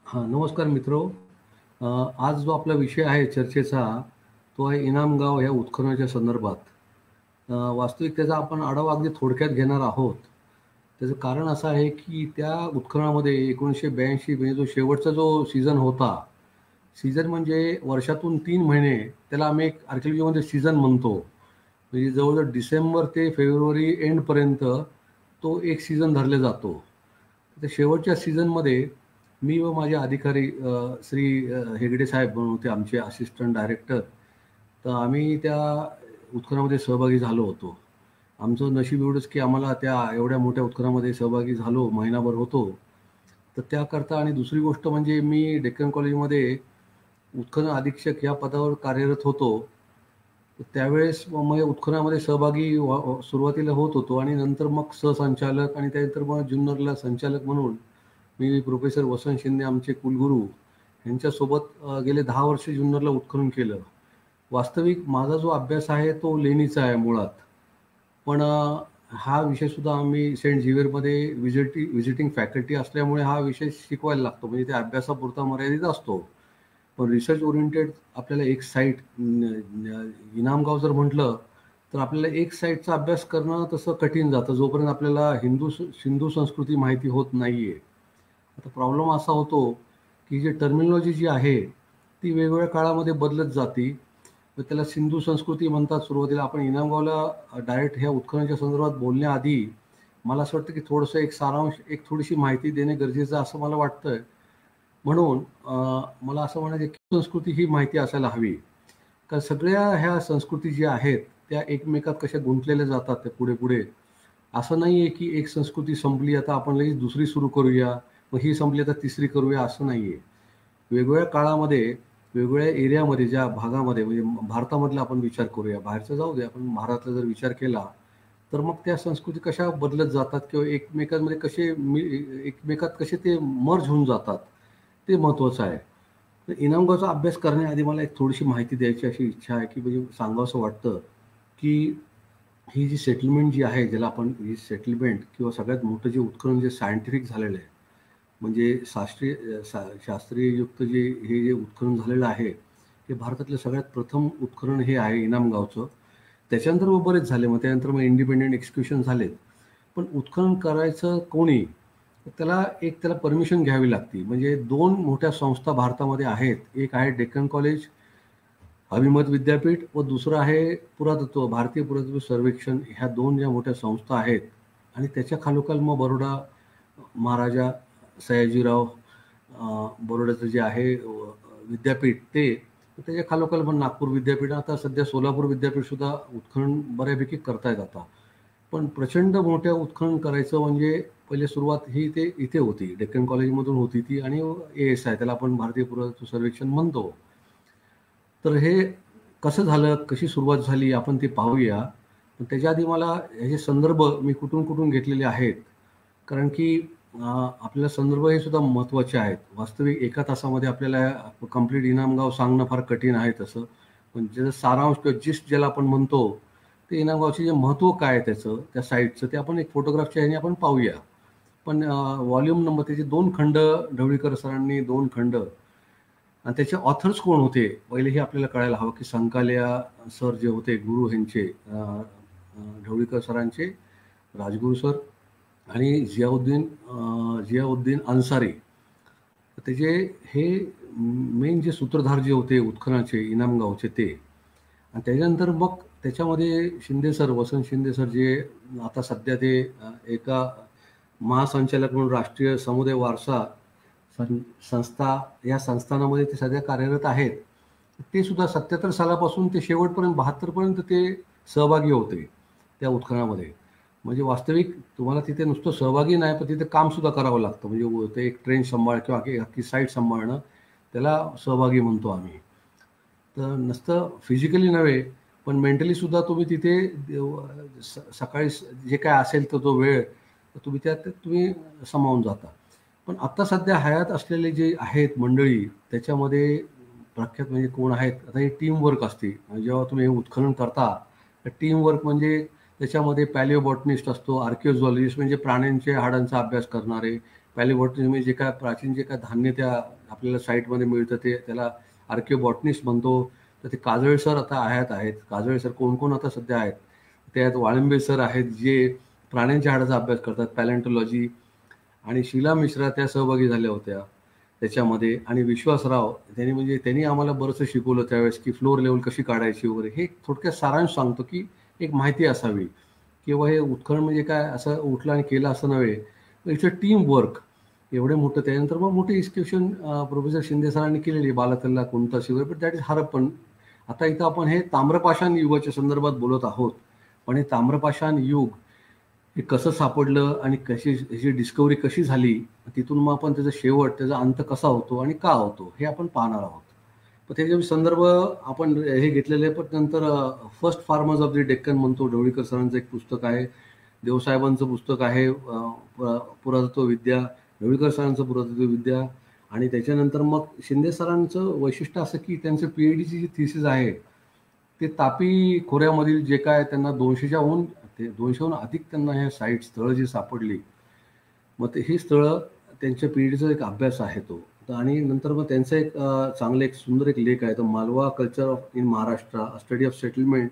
हां, नमस्कार मित्रो. आज जो आपला विषय आहे चर्चेचा, तो आहे इनामगाव ह्या उत्खननाच्या संदर्भात. वास्तविक त्याचा आपण आढावा अगदी थोडक्यात घेणार आहोत. त्याचं कारण असं आहे, की त्या उत्खननामध्ये 1982 म्हणजे जो शेवटचा जो सीझन होता, सीझन म्हणजे वर्षातून 3 महिने त्याला आम्ही एक आर्किओलॉजीमध्ये सीझन म्हणतो. म्हणजे जवळ-जवळ डिसेंबर ते फेब्रुवारी एंडपर्यंत तो एक सीझन धरला जातो. तर शेवटच्या सीझनमध्ये मी व माझे अधिकारी श्री हेगडे साहेब म्हणून होते आमचे असिस्टंट डायरेक्टर. तर आम्ही त्या उत्खननामध्ये सहभागी झालो होतो. आमचं नशीब एवढंच की आम्हाला त्या एवढ्या मोठ्या उत्खननामध्ये सहभागी झालो, महिनाभर होतो. तर त्याकरता आणि दुसरी गोष्ट म्हणजे मी डेक्कन कॉलेजमध्ये उत्खनन अधीक्षक या पदावर कार्यरत होतो. तर त्यावेळेस मग उत्खननामध्ये सहभागी सुरुवातीला होत होतो आणि नंतर मग सहसंचालक आणि त्यानंतर मग जुन्नरला संचालक म्हणून मी प्रोफेसर वसंत शिंदे आमचे कुलगुरू यांच्यासोबत गेले 10 वर्ष जुन्नरला उत्खनन केलं. वास्तविक माझा जो अभ्यास आहे तो लेणीचा आहे मुळात. पण हा विषयसुद्धा आम्ही सेंट झेवियरमध्ये व्हिजिटिंग फॅकल्टी असल्यामुळे हा विषय शिकवायला लागतो. म्हणजे त्या अभ्यासापुरता मर्यादित असतो. पण रिसर्च ओरिएंटेड आपल्याला एक साईट इनामगाव जर म्हटलं, तर आपल्याला एक साईटचा अभ्यास करणं तसं कठीण जातं, जोपर्यंत आपल्याला सिंधू संस्कृती माहिती होत नाहीये. आता प्रॉब्लेम असा होतो, की जी टर्मिनॉलॉजी जी आहे, ती वेगवेगळ्या काळामध्ये बदलत जाते. तर त्याला सिंधू संस्कृती म्हणतात सुरुवातीला. आपण इनामगावला डायरेक्ट ह्या उत्खननाच्या संदर्भात बोलण्याआधी मला असं वाटतं, की थोडंसं एक सारांश, एक थोडीशी माहिती देणे गरजेचं आहे असं मला वाटतंय. म्हणून मला असं म्हणायचं आहे, की संस्कृती ही माहिती असायला हवी. कारण सगळ्या ह्या संस्कृती ज्या आहेत, त्या एकमेकात कशा गुंतलेल्या जातात त्या पुढे-पुढे. असं नाहीये, की एक संस्कृती संपली आता आपण लगेच दुसरी सुरू करूया, मग ही संपली आता तिसरी करूया असं नाहीये. वेगवेगळ्या काळामध्ये, वेगवेगळ्या एरियामध्ये, ज्या भागामध्ये म्हणजे भारतामधला आपण विचार करूया, बाहेरचं जाऊ दे, आपण भारताचा जर विचार केला, तर मग त्या संस्कृती कशा बदलत जातात किंवा एकमेकांमध्ये एकमेकात कसे ते मर्ज होऊन जातात, ते महत्त्वाचं आहे. तर इनामगावचा अभ्यास करण्याआधी मला एक थोडीशी माहिती द्यायची अशी इच्छा आहे, की म्हणजे सांगावसं वाटतं, की ही जी सेटलमेंट जी आहे, ज्याला आपण ही सेटलमेंट किंवा सगळ्यात मोठं जे उत्खनन जे सायंटिफिक झालेलं आहे, म्हणजे शास्त्रीययुक्त हे जे उत्खनन झालेलं आहे, हे भारतातलं सगळ्यात प्रथम उत्खनन हे आहे इनामगावचं. त्याच्यानंतर मग बरेच झाले. मग त्यानंतर मग इंडिपेंडंट एक्झिक्युशन झालेत. पण उत्खनन करायचं कोणी? त्याला परमिशन घ्यावी लागते. म्हणजे 2 मोठ्या संस्था भारतामध्ये आहेत. एक आहे डेक्कन कॉलेज, अभिमत विद्यापीठ व दुसरं आहे भारतीय पुरातत्व सर्वेक्षण. ह्या 2 ज्या मोठ्या संस्था आहेत आणि त्याच्या खालोखाल मग बरोडा महाराजा सयाजीराव बरोड्याचं जे आहे विद्यापीठ ते. त्याच्या खालोखाल पण नागपूर विद्यापीठ, आता सध्या सोलापूर विद्यापीठसुद्धा उत्खनन बऱ्यापैकी करतायत आता. पण प्रचंड मोठ्या उत्खनन करायचं म्हणजे पहिले सुरुवात ही ते इथे होती. डेक्कन कॉलेजमधून होती ती आणि ASI त्याला आपण भारतीय पुरातत्व सर्वेक्षण म्हणतो. तर हे कसं झालं, कशी सुरुवात झाली आपण ते पाहूया. पण त्याच्या आधी मला ह्याचे संदर्भ मी कुठून घेतलेले आहेत. कारण की आपल्याला संदर्भ हे सुद्धा महत्त्वाचे आहेत. वास्तविक एका तासामध्ये आपल्याला कंप्लीट इनामगाव सांगणं फार कठीण आहे तसं. पण ज्याचा सारांश किंवा जिस्ट ज्याला आपण म्हणतो, ते इनामगावचे जे महत्त्व काय आहे त्याचं, त्या साईटचं, ते आपण एक फोटोग्राफच्या ह्याने आपण पाहूया. पण व्हॉल्यूम नंबर त्याचे 2 खंड, ढवळीकर सरांनी 2 खंड आणि त्याचे ऑथर्स कोण होते, पहिले हे आपल्याला कळायला हवं, की संकालिया सर जे होते गुरु ह्यांचे, ढवळीकर सरांचे, राजगुरू सर आणि जियाउद्दीन अन्सारी. त्याचे हे मेन जे सूत्रधार जे होते उत्खनाचे इनामगावचे ते. आणि त्याच्यानंतर मग त्याच्यामध्ये वसंत शिंदे सर जे आता सध्या ते एका महासंचालक म्हणून राष्ट्रीय समुदाय वारसा संस्था या संस्थानामध्ये ते सध्या कार्यरत आहेत. ते सुद्धा 77 सालापासून ते शेवटपर्यंत 72 पर्यंत ते सहभागी होते त्या उत्खननामध्ये. म्हणजे वास्तविक तुम्हाला तिथे नुसतं सहभागी नाही, पण तिथे काम सुद्धा करावं लागतं. म्हणजे ते एक ट्रेन सांभाळ किंवा अख्खी साईट सांभाळणं, त्याला सहभागी म्हणतो आम्ही. तर नुसतं फिजिकली नव्हे, पण मेंटली सुद्धा तुम्ही तिथे सकाळी जे काय असेल तर तो वेळ तुम्ही त्यात तुम्ही सामावून जाता. पण आता सध्या हयात असलेले जे आहेत मंडळी, त्याच्यामध्ये प्रख्यात म्हणजे कोण आहेत? आता ही टीमवर्क असते. म्हणजे जेव्हा तुम्ही हे उत्खनन करता, तर टीमवर्क म्हणजे त्याच्यामध्ये पॅलिओबॉटनिस्ट असतो, आर्किओझॉलॉजिस्ट म्हणजे प्राण्यांच्या हाडांचा अभ्यास करणारे, पॅलिबॉटनी जे काय प्राचीन जे काय धान्य त्या आपल्याला साईटमध्ये मिळतं ते त्याला आर्किओबॉटनिस्ट म्हणतो. तर ते काजळे सर आता आहेत. काजळे सर कोण कोण आता सध्या आहेत, त्यात वाळंबे सर आहेत जे प्राण्यांच्या हाडाचा अभ्यास करतात, पॅलेंटॉलॉजी. आणि शीला मिश्रा त्या सहभागी झाल्या होत्या त्याच्यामध्ये. आणि विश्वासराव त्यांनी आम्हाला बरंचसं शिकवलं त्यावेळेस, की फ्लोअर लेवल कशी काढायची वगैरे. हे थोडक्यात सारांश सांगतो, की एक माहिती असावी किंवा हे उत्खनन म्हणजे काय असं उठलं आणि केलं असं नव्हे. It's a team work. एवढे मोठं त्यानंतर मग मोठे इन्स्टिट्यूशन प्रोफेसर शिंदे सरांनी केलेली, बालातल्ला कोणता शिवर, बट दॅट इज हरप्पन. आता इथं आपण हे ताम्रपाषाण युगाच्या संदर्भात बोलत आहोत, पण हे ताम्रपाषाण युग हे कसं सापडलं आणि ह्याची डिस्कवरी कशी झाली, तिथून मग आपण त्याचा शेवट, त्याचा अंत कसा होतो आणि का होतो हे आपण पाहणार आहोत. पण त्याचे संदर्भ आपण हे घेतलेले. पण नंतर first farmers of the Deccan म्हणतो, ढवळीकर सरांचं एक पुस्तक आहे. देवसाहेबांचं पुस्तक आहे पुरातत्व विद्या, ढवळीकर सरांचं पुरातत्व विद्या. आणि त्याच्यानंतर मग शिंदे सरांचं वैशिष्ट्य असं की त्यांचं PhD ची जी थिसिस आहे ते तापी खोऱ्यामधील जे काय त्यांना 200हून अधिक त्यांना ह्या स्थळं जी सापडली, मग ही स्थळं त्यांच्या PhDचा एक अभ्यास आहे तो. आणि नंतर मग त्यांचा एक चांगलं एक सुंदर एक लेख आहे, तो Malwa culture in Maharashtra, study of settlement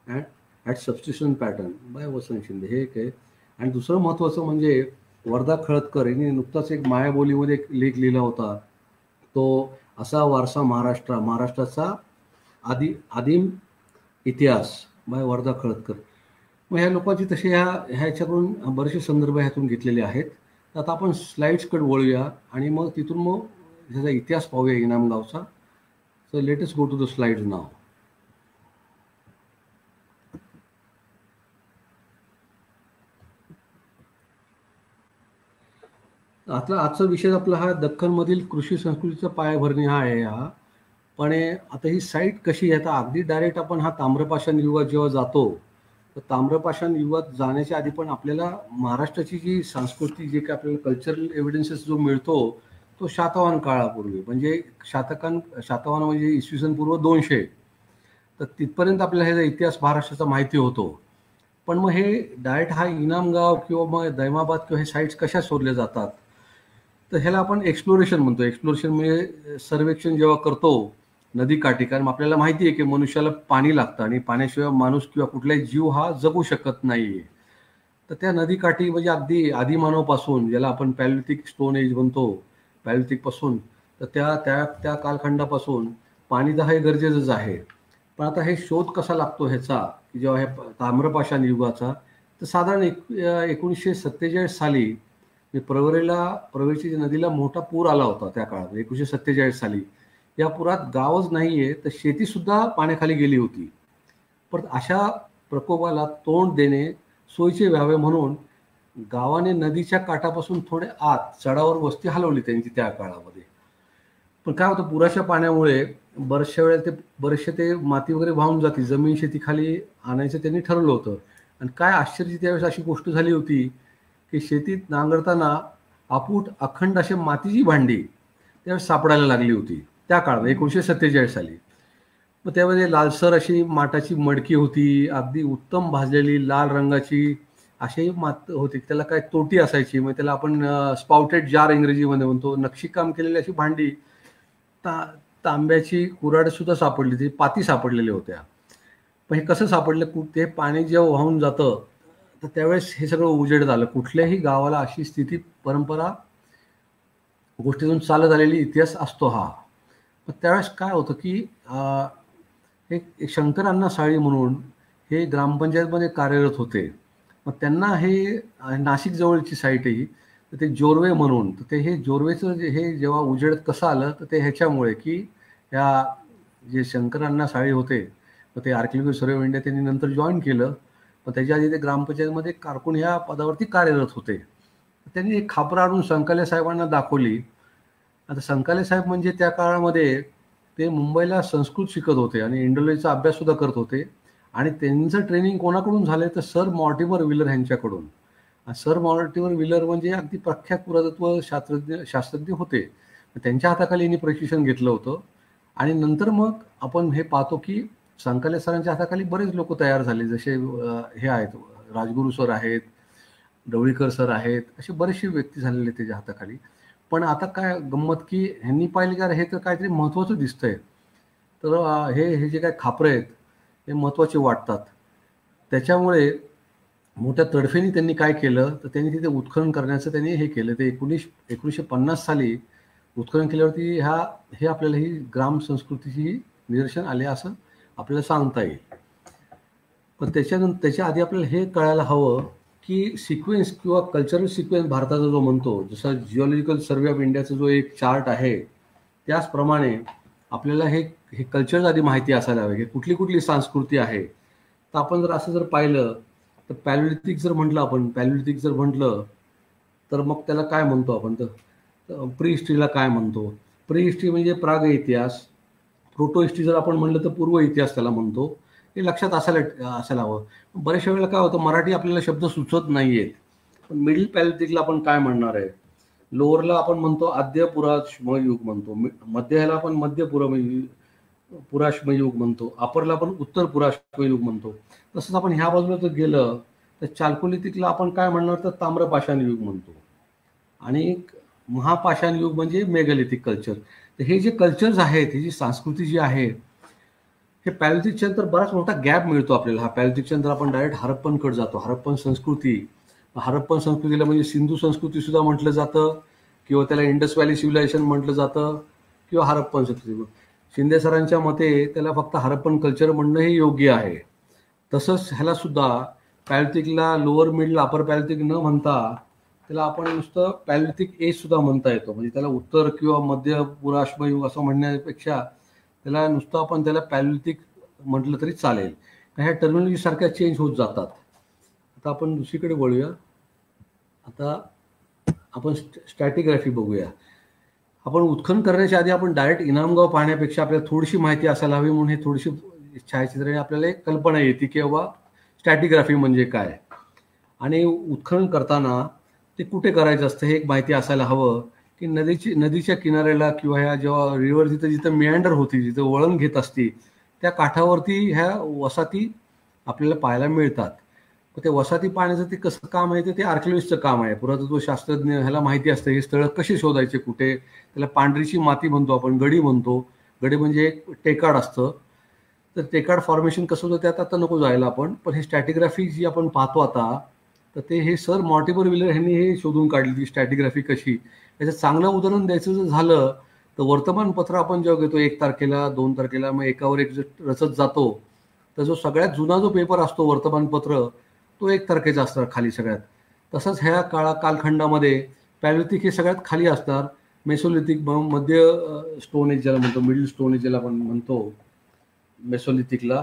at substitution pattern by Vasant Shinde, हे एक आहे. आणि दुसरं महत्त्वाचं म्हणजे वर्धा खळदकर यांनी नुकताच एक मायाबोलीमध्ये एक लेख लिहिला होता, तो असा वारसा महाराष्ट्राचा आदिम इतिहास बाय वर्धा खळदकर. मग ह्या लोकांची तसे ह्याच्याकडून बरेचसे संदर्भ ह्यातून घेतलेले आहेत. तर आता आपण स्लाइड्सकडे वळूया आणि मग तिथून मग ह्याचा इतिहास पाहूया इनामगावचा. So let us go to the slides now. आजचा विषय आपला हा दख्खनमधील कृषी संस्कृतीचा पायाभरणी हा आहे. पण आता ही साईट कशी आहे, आता अगदी डायरेक्ट आपण हा ताम्रपाषाण युगात जेव्हा जातो, तर ताम्रपाषाण युगात जाण्याच्या आधी पण आपल्याला महाराष्ट्राची जी संस्कृती, जे काय आपल्याला कल्चरल एव्हिडन्सेस जो मिळतो, तो शातवाहन काळापूर्वी, म्हणजे शातवाहन म्हणजे इसवी सन पूर्व 200. तर तिथपर्यंत आपल्याला ह्याचा इतिहास महाराष्ट्राचा माहिती होतो. पण मग हे डायरेक्ट हा इनामगाव किंवा मग दैमाबाद किंवा हे साईट्स कशा शोधल्या जातात, तर ह्याला आपण एक्सप्लोरेशन म्हणतो. एक्सप्लोरेशन म्हणजे सर्वेक्षण जेव्हा करतो नदीकाठी, कारण आपल्याला माहिती आहे की मनुष्याला पाणी लागतं आणि पाण्याशिवाय माणूस किंवा कुठलाही जीव हा जगू शकत नाहीये. तर त्या नदीकाठी म्हणजे अगदी आदिमानवापासून, ज्याला आपण पॅलिथिक स्टोन एज म्हणतो, पॅलिथिक पासून, तर त्या कालखंडापासून पाणी तर हे गरजेचंच आहे. पण आता हे शोध कसा लागतो ह्याचा, की जेव्हा हे ताम्रपाषाण युगाचा, तर साधारण 1947 साली प्रवरेची नदीला मोठा पूर आला होता त्या काळात, 1947 साली. या पुरात गावच नाहीये तर शेती सुद्धा पाण्याखाली गेली होती. पण अशा प्रकोपाला तोंड देणे सोयीचे व्हावे म्हणून गावाने नदीच्या काठापासून थोडे आत चढावर वस्ती हलवली त्यांची त्या काळामध्ये. पण काय होतं, पुराच्या पाण्यामुळे बरेचसे ते माती वगैरे वाहून जाते, जमीन शेतीखाली आणायचं त्यांनी ठरवलं होतं. आणि काय आश्चर्य, त्यावेळेस अशी गोष्ट झाली होती की शेतीत नांगरताना अखंड अशी मातीची भांडी त्यावेळेस सापडायला लागली होती त्या काळात, 1947 साली. मग त्यामध्ये लालसर अशी माठाची मडकी होती, अगदी उत्तम भाजलेली लाल रंगाची अशी मात होती. त्याला काय तोटी असायची, मग त्याला आपण स्पाउटेड जार इंग्रजीमध्ये म्हणतो. नक्षीकाम केलेली अशी भांडी, तांब्याची कुऱ्हाड सुद्धा सापडली, ती पाती सापडलेल्या होत्या. पण हे कसं सापडलं, ते पाणी जेव्हा वाहून जातं तर त्यावेळेस हे सगळं उजेड झालं. कुठल्याही गावाला अशी स्थिती, परंपरा, गोष्टीतून चालत आलेली इतिहास असतो हा. पण त्यावेळेस काय होतं की एक शंकर अण्णा साळी म्हणून हे ग्रामपंचायतमध्ये कार्यरत होते. मग त्यांना हे नाशिक जवळची साईट आहे, तर ते जोरवे म्हणून, तर ते हे जोरवेचं हे जेव्हा उजेड कसं आलं, तर ते ह्याच्यामुळे की ह्या जे शंकर अण्णा साळी होते, तर ते आर्किओलॉजिकल सर्व्हे ऑफ इंडिया त्यांनी नंतर जॉईन केलं. पण त्याच्या आधी ते ग्रामपंचायतमध्ये कारकून ह्या पदावरती कार्यरत होते. त्यांनी एक खापरं आणून संकाले साहेबांना दाखवली. आता संकाले साहेब म्हणजे त्या काळामध्ये ते मुंबईला संस्कृत शिकत होते आणि इंडोनेशियाचा अभ्यास सुद्धा करत होते. आणि त्यांचं ट्रेनिंग कोणाकडून झालंय, तर सर मॉर्टिमर व्हिलर यांच्याकडून. सर मॉर्टिमर व्हिलर म्हणजे अगदी प्रख्यात पुरातत्व शास्त्रज्ञ होते. त्यांच्या हाताखाली यांनी प्रशिक्षण घेतलं होतं. आणि नंतर मग आपण हे पाहतो की संकाले सरांच्या हाताखाली बरेच लोक तयार झाले, जसे हे आहेत राजगुरू सर आहेत, ढवळीकर सर आहेत, असे बरेचसे व्यक्ती झालेले त्याच्या हाताखाली. पण आता काय गंमत की ह्यांनी पाहिलं की हे तर काहीतरी महत्त्वाचं दिसतंय. तर हे हे जे काही खापरं आहेत हे महत्त्वाचे वाटतात. त्याच्यामुळे मोठ्या तडफेने त्यांनी काय केलं, तर त्यांनी तिथे उत्खनन करण्याचं त्यांनी हे केलं. ते 1950 साली उत्खनन केल्यावरती हे आपल्याला ही ग्राम संस्कृतीची निदर्शन आले असं आपल्याला सांगता येईल. पण त्याच्या आधी आपल्याला हे कळायला हवं की सिक्वेन्स किंवा कल्चरल सिक्वेन्स भारताचा जो म्हणतो, जसा जिओलॉजिकल सर्व्हे ऑफ इंडियाचा जो एक चार्ट आहे, त्याचप्रमाणे आपल्याला हे हे कल्चर आधी माहिती असायला हवे की कुठली कुठली संस्कृती आहे. तर आपण जर असं पाहिलं तर पॅलिओलिथिक जर म्हटलं तर मग त्याला काय म्हणतो आपण, तर प्री हिस्ट्रीला काय म्हणतो. प्री हिस्ट्री म्हणजे प्राग इतिहास. प्रोटो हिस्ट्री जर आपण म्हणलं तर पूर्व इतिहास त्याला म्हणतो. हे लक्षात असायला हवं. बऱ्याचशा वेळेला काय होतं, मराठी आपल्याला शब्द सुचत नाहीयेत. पण मिडल पॅलिओलिथिकला आपण काय म्हणणार आहे. लोअरला आपण म्हणतो आद्य पुराश्मयुग म्हणतो, मध्य ह्याला आपण मध्य पुराश्मयुग म्हणतो, अपरला आपण उत्तर पुराश्मयुग म्हणतो. तसंच आपण ह्या बाजूला जर गेलं तर चाल्कोलिथिकला आपण काय म्हणणार, तर ताम्रपाषाण युग म्हणतो. आणि महापाषाण युग म्हणजे मेगालिथिक कल्चर. तर हे जे कल्चर्स आहेत, ही जी संस्कृती जी आहे, हे पॅलिओलिथिकच्या नंतर बराच मोठा गॅप मिळतो आपल्याला. हा पॅलिओलिथिकच्या नंतर आपण डायरेक्ट हरप्पनकडे जातो. हरप्पन संस्कृतीला म्हणजे सिंधू संस्कृती सुद्धा म्हटलं जातं, किंवा त्याला इंडस व्हॅली सिव्हिलायझेशन म्हटलं जातं, किंवा हरप्पन संस्कृती. शिंदे सरांच्या मते त्याला फक्त हरप्पन कल्चर म्हणणं हे योग्य आहे. तसंच ह्याला सुद्धा पॅलिओलिथिकला लोअर मिडल अपर पॅलिओलिथिक न म्हणता त्याला आपण नुसतं पॅलिओलिथिक एज सुद्धा म्हणता येतो. म्हणजे त्याला उत्तर किंवा मध्य पुराश्मयुग असं म्हणण्यापेक्षा त्याला नुसतं आपण त्याला पॅलिओलिथिक म्हटलं तरी चालेल. ह्या टर्मिनॉलॉजी सारख्या चेंज होत जातात. आता आपण दुसरीकडे वळूया. आता आपण स्ट्रॅटिग्राफी बघूया. आपण उत्खनन करण्याच्या आधी आपण डायरेक्ट इनामगाव पाहण्यापेक्षा आपल्याला थोडीशी माहिती असायला हवी, म्हणून हे थोडीशी छायाचित्राने आपल्याला एक कल्पना येते की बाबा स्ट्रॅटिग्राफी म्हणजे काय, आणि उत्खनन करताना ते कुठे करायचं असतं हे एक माहिती असायला हवं. की नदीच्या किनाऱ्याला किंवा ह्या जेव्हा रिव्हर जिथं मियांडर होती, जिथं वळण घेत असती, त्या काठावरती ह्या वसाहती आपल्याला पाहायला मिळतात. ते वसाहती पाहण्याचं ते कसं काम आहे, ते आर्किओलॉजिस्टचं काम आहे. पुरातत्व शास्त्रज्ञ ह्याला माहिती असतं हे स्थळं कशी शोधायचे, कुठे. त्याला पांढरीची माती म्हणतो आपण, गडी म्हणतो. गडी म्हणजे एक टेकाड असतं. तर टेकाड फॉर्मेशन कसं होतं त्यात आता नको जायला आपण. पण हे स्ट्रॅटिग्राफी जी आपण पाहतो आता, तर ते हे सर मॉर्टिमर व्हिलर यांनी हे शोधून काढली ती स्ट्रॅटिग्राफी कशी. याचं चांगलं उदाहरण द्यायचं जर झालं तर वर्तमानपत्र आपण जेव्हा घेतो 1 तारखेला 2 तारखेला, मग एकावर एक रचत जातो, तर जो सगळ्यात जुना जो पेपर असतो वर्तमानपत्र, तो 1 तारखेचा असणार खाली सगळ्यात. तसंच ह्या कालखंडामध्ये पॅलिओलिथिक हे सगळ्यात खाली असणार. मेसोलिथिक मध्य स्टोन एज ज्याला म्हणतो, मिडल स्टोन एज ज्याला आपण म्हणतो मेसोलिथिकला,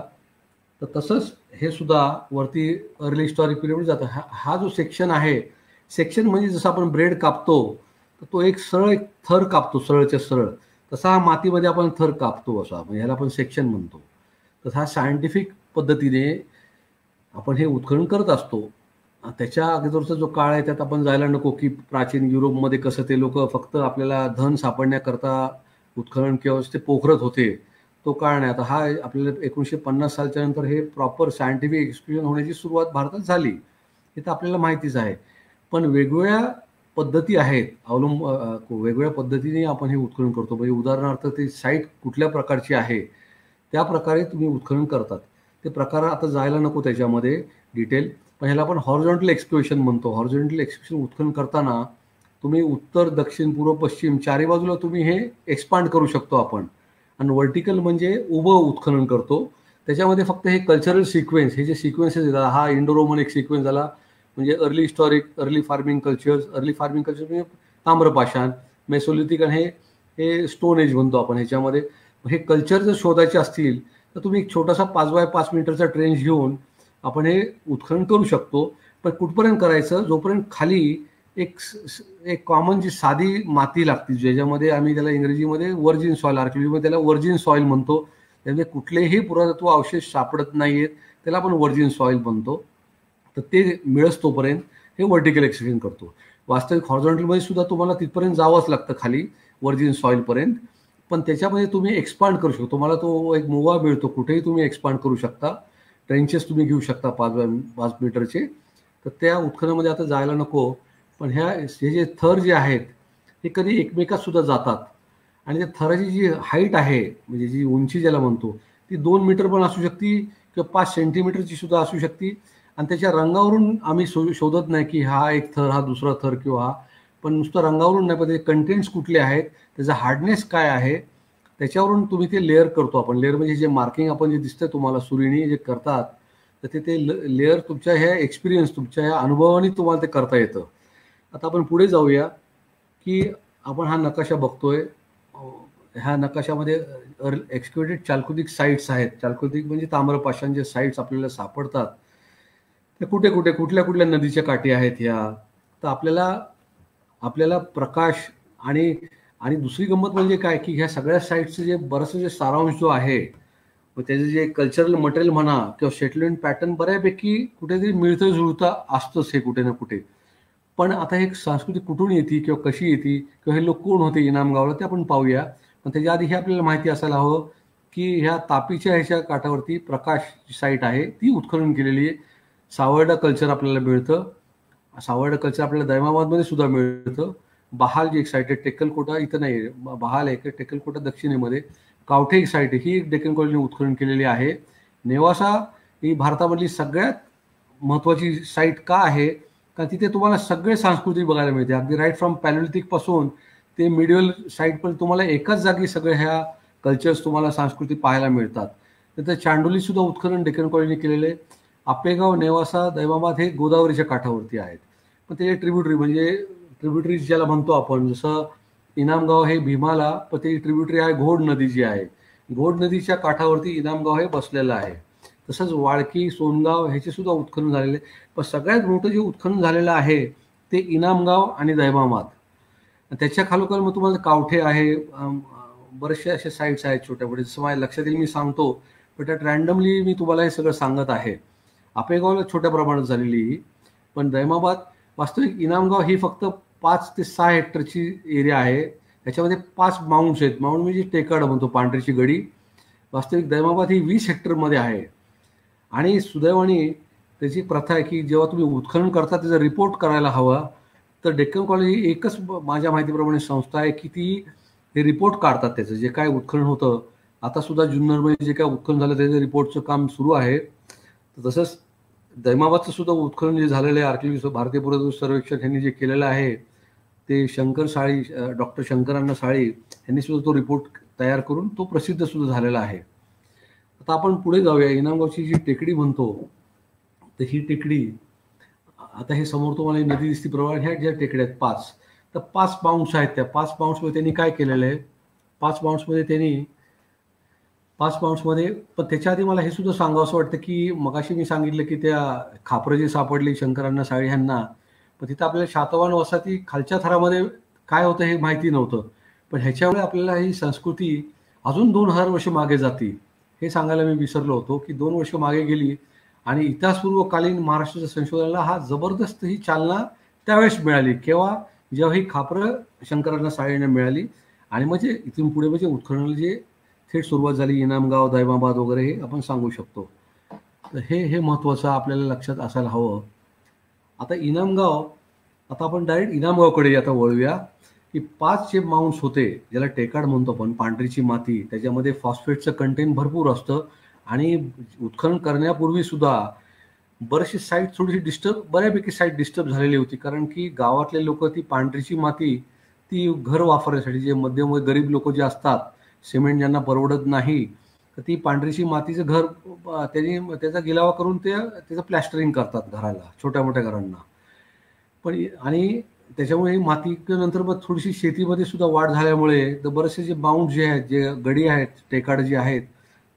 तर तसंच हे सुद्धा वरती अर्ली हिस्टॉरिक पिरियड जातं. हा जो सेक्शन आहे, सेक्शन म्हणजे जसं आपण ब्रेड कापतो तर तो एक थर कापतो, सरळच्या सरळ. तसा हा मातीमध्ये आपण थर कापतो असा, म्हणजे ह्याला आपण सेक्शन म्हणतो. तर हा सायंटिफिक पद्धतीने आपण हे उत्खनन करत असतो. त्याच्या अगोदरचा जो काळ आहे त्यात आपण जायला नको की प्राचीन युरोपमध्ये कसं ते लोक फक्त आपल्याला धन सापडण्याकरता उत्खनन किंवा ते पोखरत होते, तो काळ नाही. आता हा आपल्याला 1950 सालच्या नंतर हे प्रॉपर सायंटिफिक एक्सप्लोरेशन होण्याची सुरुवात भारतात झाली, हे तर आपल्याला माहितीच आहे. पण वेगवेगळ्या पद्धती आहेत, वेगवेगळ्या पद्धतीने आपण हे उत्खनन करतो. म्हणजे उदाहरणार्थ ते साईट कुठल्या प्रकारची आहे त्या प्रकारे तुम्ही उत्खनन करतात. ते प्रकार आता जायला नको त्याच्यामध्ये डिटेल. पण ह्याला आपण हॉरिझॉन्टल एक्सक्युएशन म्हणतो. हॉरिझॉन्टल एक्सक्युएशन उत्खनन करताना तुम्ही उत्तर, दक्षिण, पूर्व, पश्चिम चारी बाजूला तुम्ही हे एक्सपांड करू शकतो आपण. आणि व्हर्टिकल म्हणजे उभं उत्खनन करतो. त्याच्यामध्ये फक्त हे कल्चरल सिक्वेन्स, हे जे सिक्वेन्सेस येतात, हा इंडो रोमन एक सिक्वेन्स झाला, म्हणजे early historic, early farming culture म्हणजे ताम्रपाषाण, मेसोलिथिक, आणि हे स्टोन एज म्हणतो आपण. ह्याच्यामध्ये हे कल्चर जर शोधायचे असतील तर तुम्ही एक छोटासा 5x5 मीटरचा ट्रेंच घेऊन आपण हे उत्खनन करू शकतो. पण कुठपर्यंत करायचं, जोपर्यंत खाली एक कॉमन जी साधी माती लागते, ज्याच्यामध्ये आम्ही त्याला इंग्रजीमध्ये वर्जिन सॉइल, आर्किओलॉजीमध्ये त्याला वर्जिन सॉइल म्हणतो. त्यामध्ये कुठलेही पुरातत्व अवशेष सापडत नाहीयेत, त्याला आपण वर्जिन सॉइल म्हणतो. तर ते मिळस तोपर्यंत हे व्हर्टिकल एक्सक्युएशन करतो. वास्तविक हॉरिझॉन्टलमध्ये सुद्धा तुम्हाला तिथपर्यंत जावंच लागतं खाली वर्जिन सॉइलपर्यंत. पण त्याच्यामध्ये तुम्ही एक्सपांड करू शकतो. तुम्हाला तो एक मुवा मिळतो, कुठेही तुम्ही एक्सपांड करू शकता. ट्रेंचेस तुम्ही घेऊ शकता 5x5 मीटरचे. तर त्या उत्खननामध्ये आता जायला नको. पण हे जे थर जे आहेत हे कधी एकमेकात सुद्धा जातात आणि त्या थराची जी हाईट आहे म्हणजे जी उंची ज्याला म्हणतो ती 2 मीटर पण असू शकते किंवा 5 सेंटीमीटरची सुद्धा असू शकते. आणि त्याच्या रंगावरून आम्ही शोधत नाही की हा एक थर, हा दुसरा थर किंवा हा, पण नुसतं रंगावरून नाही, पण ते कंटेंट्स कुठले आहेत, त्याचा हार्डनेस काय आहे, त्याच्यावरून तुम्ही ते लेअर करतो आपण. लेअर म्हणजे जे मार्किंग आपण जे दिसतंय तुम्हाला सुरीने जे करतात, तर ते लेअर तुमच्या ह्या एक्सपिरियन्स, तुमच्या ह्या अनुभवाने तुम्हाला ते करता येतं. आता आपण पुढे जाऊया की आपण हा नकाशा बघतोय. ह्या नकाशामध्ये एक्सक्युटेड चाल्कोलिक साईट्स आहेत. चाल्कोलिक म्हणजे ताम्रपाषाण जे साईट्स आपल्याला सापडतात ते कुठे कुठे कुठल्या कुठल्या नदीच्या काठी आहेत ह्या. तर आपल्याला प्रकाश आणि आणि दुसरी गंमत म्हणजे काय की ह्या सगळ्या साईट्सचं जे बरंचसं जे सारांश जो आहे, मग त्याचं जे कल्चरल मटेरियल म्हणा किंवा सेटलमेंट पॅटर्न बऱ्यापैकी कुठेतरी मिळतं जुळतं असतंच हे कुठे ना कुठे. पण आता एक संस्कृती कुठून येते किंवा कशी येते किंवा हे लोक कोण होते इनामगावला ते आपण पाहूया. पण त्याच्या आधी हे आपल्याला माहिती असायला हवं की ह्या तापीच्या ह्याच्या काठावरती प्रकाश साईट आहे ती उत्खनन केलेली आहे. सावर्डा कल्चर आपल्याला मिळतं. सावर्डा कल्चर आपल्याला दैमाबादमध्ये सुद्धा मिळतं. बहाल जी एक साईट आहे, टेक्कलकोटा इथं नाही, बहाल आहे, टेक्कलकोटा दक्षिणेमध्ये. कावठे एक साईट आहे, ही एक डेक्कन कॉलनीने उत्खनन केलेली आहे. नेवासा ही भारतामधली सगळ्यात महत्त्वाची साईट का आहे, कारण तिथे तुम्हाला सगळे संस्कृती बघायला मिळते. अगदी राईट फ्रॉम पॅलिओलिथिक पासून ते मिडिवल साईट पण तुम्हाला एकाच जागी सगळ्या ह्या कल्चर्स तुम्हाला संस्कृती पाहायला मिळतात. तर चांडोली सुद्धा उत्खनन डेक्कन कॉलनी केलेले. आपेगाव, नेवासा, दैमाबाद हे गोदावरीच्या काठावरती आहेत. पण त्याचे ट्रिब्युटरी म्हणजे ट्रिब्युटरीज ज्याला म्हणतो आपण, जसं इनामगाव हे भीमाला, पण ते ट्रिब्युटरी आहे घोड नदी जी आहे. घोड नदीच्या काठावरती इनामगाव हे बसलेलं आहे. तसंच वाळकी, सोनगाव ह्याचे सुद्धा उत्खनन झालेले. पण सगळ्यात मोठं जे उत्खनन झालेलं आहे ते इनामगाव आणि दैमाबाद. त्याच्या खालोखाल मग तुम्हाला कावठे आहे, बरेचसे असे साईट्स आहेत छोट्या मोठे, जसं माझ्या लक्षात येईल मी सांगतो, पण त्यात रँडमली मी तुम्हाला हे सगळं सांगत आहे. आपेगावला छोट्या प्रमाणात झालेली, पण दैमाबाद, वास्तविक इनामगाव ही फक्त 5 ते 6 हेक्टरची एरिया आहे. त्याच्यामध्ये 5 माउंट्स आहेत. माउंट म्हणजे टेकाड म्हणतो, पांढरीची गडी. वास्तविक दैमाबाद ही 20 हेक्टरमध्ये आहे. आणि सुदैवाने त्याची प्रथा आहे की जेव्हा तुम्ही उत्खनन करता त्याचा रिपोर्ट करायला हवा. तर डेक्कन कॉलेज ही एकच माझ्या माहितीप्रमाणे संस्था आहे की ती हे रिपोर्ट काढतात त्याचं जे काय उत्खनन होतं. आता सुद्धा जुन्नरमध्ये जे काय उत्खनन झालं त्याचं रिपोर्टचं काम सुरू आहे. तसंच दैमाबादचं सुद्धा उत्खनन जे झालेलं आहे, आर्किओलॉजी भारतीय पुरातत्व सर्वेक्षण यांनी जे केलेलं आहे ते शंकर साळी, डॉक्टर शंकरांना साळी यांनी सुद्धा तो रिपोर्ट तयार करून तो प्रसिद्ध सुद्धा झालेला आहे. आता आपण पुढे जाऊया. इनामगावची जी टेकडी म्हणतो, तर ही टेकडी, आता हे समोर तुम्हाला नदी दिसती प्रवाह, ह्या ज्या टेकड्या आहेत 5, तर 5 माउंट्स आहेत. त्या 5 माउंट्समध्ये त्यांनी काय केलेलं आहे, 5 माउंट्समध्ये पण त्याच्या आधी मला हे सुद्धा सांगावं असं वाटतं की मगाशी मी सांगितलं की त्या खापरं जी सापडली शंकरांना साळी ह्यांना, पण तिथं आपल्याला शातवाहन वसाहती खालच्या थरामध्ये काय होतं हे माहिती नव्हतं. पण ह्याच्यामुळे आपल्याला ही संस्कृती अजून 2000 वर्ष मागे जाते हे सांगायला मी विसरलो होतो की 2 वर्ष मागे गेली. आणि इतिहासपूर्वकालीन महाराष्ट्राच्या संशोधनाला हा जबरदस्त ही चालना त्यावेळेस मिळाली. केव्हा, जेव्हा ही खापरं शंकरांना साळीने मिळाली. आणि म्हणजे इथून पुढे म्हणजे उत्खननाला जे थेट सुरुवात झाली, इनामगाव, दैमाबाद वगैरे हे आपण सांगू शकतो. तर हे महत्त्वाचं आपल्याला लक्षात असायला हवं. आता इनामगाव, आता आपण डायरेक्ट इनामगावकडे आता वळूया की 5 जे माउंट्स होते ज्याला टेकाड म्हणतो आपण, पांढरीची माती, त्याच्यामध्ये फॉस्फेटचं कंटेंट भरपूर असतं. आणि उत्खनन करण्यापूर्वी सुद्धा बरेचशी साईट थोडीशी बऱ्यापैकी साईट डिस्टर्ब झालेली होती. कारण की गावातले लोक ती पांढरीची माती ती घर वापरण्यासाठी, जे मध्यम गरीब लोक जे असतात, सिमेंट ज्यांना परवडत नाही, तर ती पांढरीची मातीचं घर त्यांनी त्याचा गिलावा करून त्याचं प्लॅस्टरिंग करतात घराला, छोट्या मोठ्या घरांना. पण आणि त्याच्यामुळे माती नंतर मग थोडीशी शेतीमध्ये सुद्धा वाढ झाल्यामुळे तर बरेचसे जे माउंट जे आहेत, जे गडी आहेत, टेकाड जी आहेत,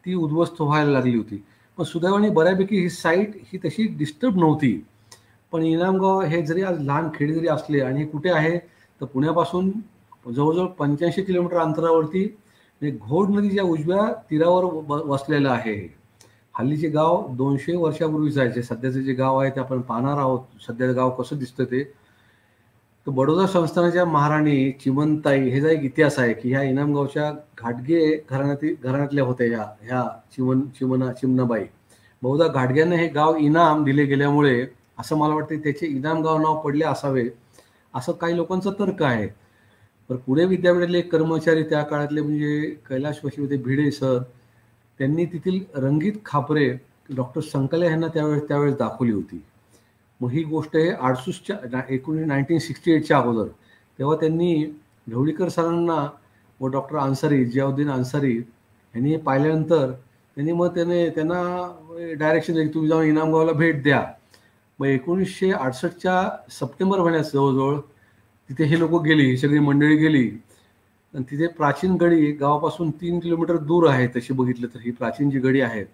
ती उद्ध्वस्त व्हायला लागली होती. पण सुदैवाने बऱ्यापैकी ही साईट ही तशी डिस्टर्ब नव्हती. पण इनामगाव हे जरी आज लहान खेडे जरी असले, आणि हे कुठे आहे तर पुण्यापासून जवळजवळ 85 किलोमीटर अंतरावरती म्हणजे घोड नदीच्या उजव्या तीरावर वसलेलं आहे. हल्लीचे गाव 200 वर्षापूर्वी जायचे. सध्याचं जे गाव आहे ते आपण पाहणार आहोत, सध्याचं गाव कसं दिसतं ते. तर बडोदा संस्थानाच्या महाराणी चिमनताई, ह्याचा एक इतिहास आहे की ह्या इनामगावच्या घाटगे घराण्यातल्या होत्या ह्या चिमनाबाई. बहुधा घाटग्यांना हे गाव इनाम दिले गेल्यामुळे असं मला वाटतं. त्याचे इनामगाव नाव पडले असावे असं काही लोकांचा तर्क आहे. तर पुणे विद्यापीठातले एक कर्मचारी त्या काळातले म्हणजे कैलासवासी होते भिडे सर, त्यांनी तेथील रंगीत खापरे डॉक्टर संकले यांना त्यावेळेस दाखवली होती. मग ही गोष्ट आहे 1968च्या अगोदर. तेव्हा त्यांनी ढवळीकर सरांना व डॉक्टर अन्सारी, जियाउद्दीन अन्सारी यांनी हे पाहिल्यानंतर त्यांना डायरेक्शन दिली, तुम्ही जाऊन इनामगावला भेट द्या. मग 1968च्या सप्टेंबर महिन्यात जवळजवळ तिथे हे लोक गेली, ही सगळी मंडळी गेली. आणि तिथे प्राचीन गडी गावापासून 3 किलोमीटर दूर आहे. तशी बघितलं तर ही प्राचीन जी गडी आहेत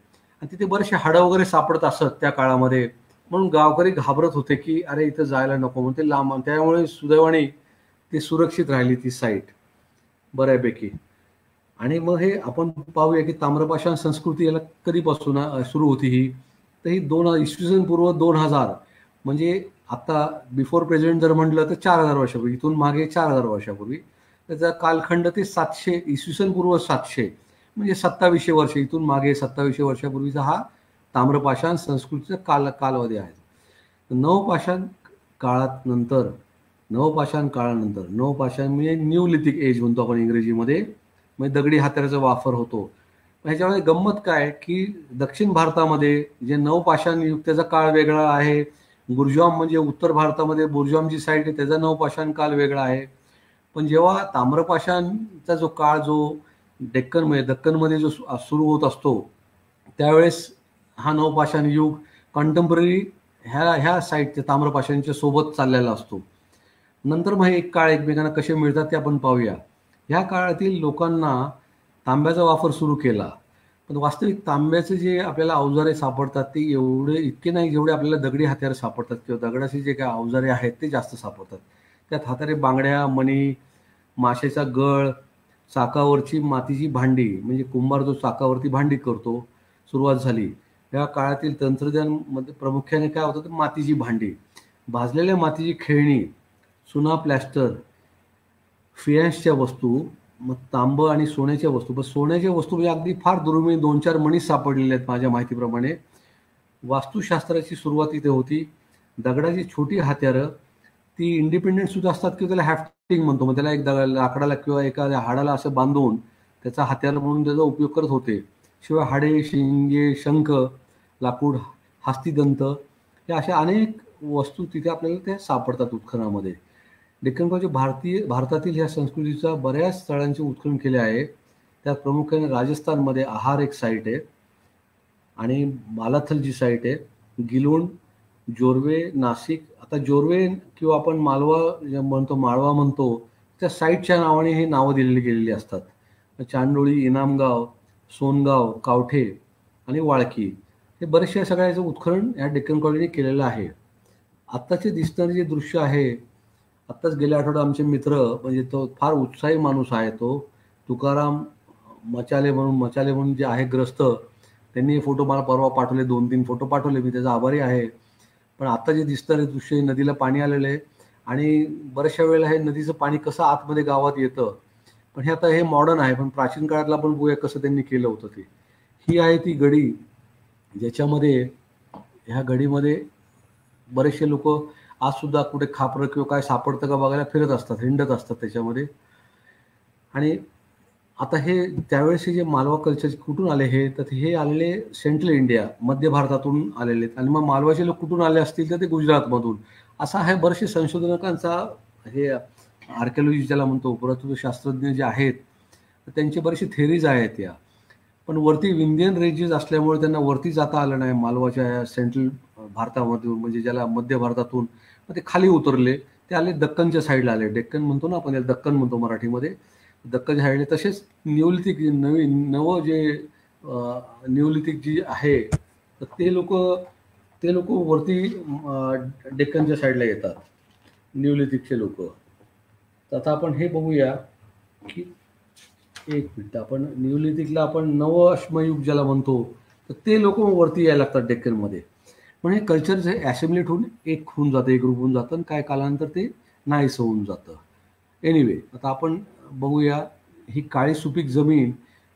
आणि तिथे बरेचसे हाडं वगैरे सापडत असत त्या काळामध्ये. म्हणून गावकरी घाबरत होते की अरे इथं जायला नको, म्हणून ते लांब. त्यामुळे सुदैवाने ती सुरक्षित राहिली ती साईट बऱ्यापैकी. आणि मग हे आपण पाहूया की ताम्रपाषाण संस्कृती याला कधीपासून सुरू होती ही. तर ही इसवी सन पूर्व 2000 म्हणजे आता बिफोर प्रेझेंट जर म्हटलं तर 4000 वर्षापूर्वी, इथून मागे 4000 वर्षापूर्वी. त्याचा कालखंड ते 700 इसवी सन पूर्व 700 म्हणजे 2700 वर्ष, इथून मागे 2700 वर्षापूर्वीचा हा ताम्रपाषाण संस्कृतीचा कालावधी आहे. नवपाषाण काळानंतर नवपाषाण म्हणजे न्यूलिथिक एज म्हणतो आपण इंग्रजीमध्ये, म्हणजे दगडी हत्याराचा वापर होतो. ह्याच्यामध्ये गंमत काय की दक्षिण भारतामध्ये जे नवपाषाण युगाचा काळ वेगळा आहे. बुर्जॉम म्हणजे उत्तर भारतामध्ये बुर्जॉम जी साईड आहे त्याचा नवपाषाण काल वेगळा आहे. पण जेव्हा ताम्रपाषाणचा जो काळ जो दक्कनमध्ये जो सुरू होत असतो त्यावेळेस हा नवपाषाण युग कंटेम्पररी ह्या साईडच्या ताम्रपाषाणच्या सोबत चाललेला असतो. नंतर मग एक काळ एकमेकांना कसे मिळतात ते आपण पाहूया. ह्या काळातील लोकांना तांब्याचा वापर सुरू केला. पण वास्तविक तांब्याचे जे आपल्याला अवजारे सापडतात ते इतके नाही जेवढे आपल्याला दगडी हत्यारे सापडतात किंवा दगडाचे जे काही अवजारे आहेत ते जास्त सापडतात. त्यात हातारे बांगड्या, मणी, माशाचा गळ, चाकावरची मातीची भांडी, म्हणजे कुंभार जो चाकावरती भांडी करतो, सुरुवात झाली. या काळातील तंत्रज्ञान मध्ये प्रामुख्याने काय होतं तर मातीची भांडी, भाजलेल्या मातीची खेळणी, चुना प्लॅस्टर, फियांसच्या वस्तू, मग तांब आणि सोन्याच्या वस्तू. पण सोन्याच्या वस्तू म्हणजे अगदी फार दुर्मिळ 2-4 मणी सापडलेले आहेत माझ्या माहितीप्रमाणे. वास्तुशास्त्राची सुरुवात इथे होती. दगडाची छोटी हत्यारं ती इंडिपेंडेंट सुद्धा असतात किंवा त्याला हॅफ्टिंग म्हणतो. मग त्याला एक लाकडाला किंवा एखाद्या हाडाला असं बांधून त्याचा हत्यार म्हणून त्याचा उपयोग करत होते. शिवाय हाडे, शिंगे, शंख, लाकूड, हस्तिदंत या अशा अनेक वस्तू तिथे आपल्याला त्या सापडतात उत्खनामध्ये. डेक्कन कॉलेज भारतातील ह्या संस्कृतीचा बऱ्याच स्थळांचे उत्खनन केले आहे. त्यात प्रामुख्याने राजस्थानमध्ये आहार एक साईट आहे आणि मालाथल जी साईट आहे, गिलोण, जोरवे, नाशिक. आता जोरवे किंवा आपण माळवा म्हणतो त्या साईटच्या नावाने हे नावं दिलेली गेलेली असतात. चांदोळी, इनामगाव, सोनगाव, कावठे आणि वाळकी हे बरेचशा सगळ्याचं उत्खनन या डेक्कन कॉलेजने केलेलं आहे. आत्ताचे दिसणारे जे दृश्य आहे, आत्ताच गेल्या आठवड्यात आमचे मित्र म्हणजे तो फार उत्साही माणूस आहे तो तुकाराम मचाले म्हणून जे आहे ग्रस्त, त्यांनी हे फोटो मला परवा पाठवले, 2-3 फोटो पाठवले, मी त्याचा आभारी आहे. पण आता जे दिसणारे दृश्य, नदीला पाणी आलेलं आहे आणि बऱ्याचशा वेळेला हे नदीचं पाणी कसं आतमध्ये गावात येतं. पण हे आता हे मॉडर्न आहे, पण प्राचीन काळातला आपण बघूया कसं त्यांनी केलं होतं ते. ही आहे ती गडी ज्याच्यामध्ये ह्या गडीमध्ये बरेचसे लोक आज सुद्धा कुठे खापरं किंवा काय सापडतं का बघायला फिरत असतात, हिंडत असतात त्याच्यामध्ये. आणि आता हे त्यावेळेस जे मालवा कल्चर कुठून आले हे, तर हे आलेले सेंट्रल इंडिया, मध्य भारतातून आलेले आहेत. आणि मग मालवाचे लोक कुठून आले असतील तर ते गुजरातमधून. असा आहे बरेचसे संशोधकांचा हे आर्किओलॉजी ज्याला म्हणतो, पुरातत्वशास्त्रज्ञ जे आहेत तर त्यांचे बरेचसे थेरीज आहेत या. पण वरती विंध्यन रेंजेस असल्यामुळे त्यांना वरती जाता आलं नाही मालवाच्या या सेंट्रल भारतामधून, म्हणजे ज्याला मध्य भारतातून. मग ते खाली उतरले, ते आले दक्कनच्या साईडला आले. डेक्कन म्हणतो ना आपण, दक्कन म्हणतो मराठीमध्ये, दक्कनच्या साईडला. तसेच न्यूलिथिक न्यूलिथिक जी आहे तर ते लोक वरती डेक्कनच्या साईडला येतात, न्यूलिथिकचे लोक. तर आता आपण हे बघूया की एक मिनिट, आपण न्यूलिथिकला आपण नवअश्मयुग ज्याला म्हणतो तर ते लोक वरती यायला लागतात डेक्कनमध्ये. पण हे कल्चर ॲसिम्युलेट होऊन एक होऊन जातं, एक रूप होऊन जातं आणि काय कालानंतर ते नाहीसं होऊन जातं. एनिवे, आता आपण बघूया ही काळी सुपीक जमीन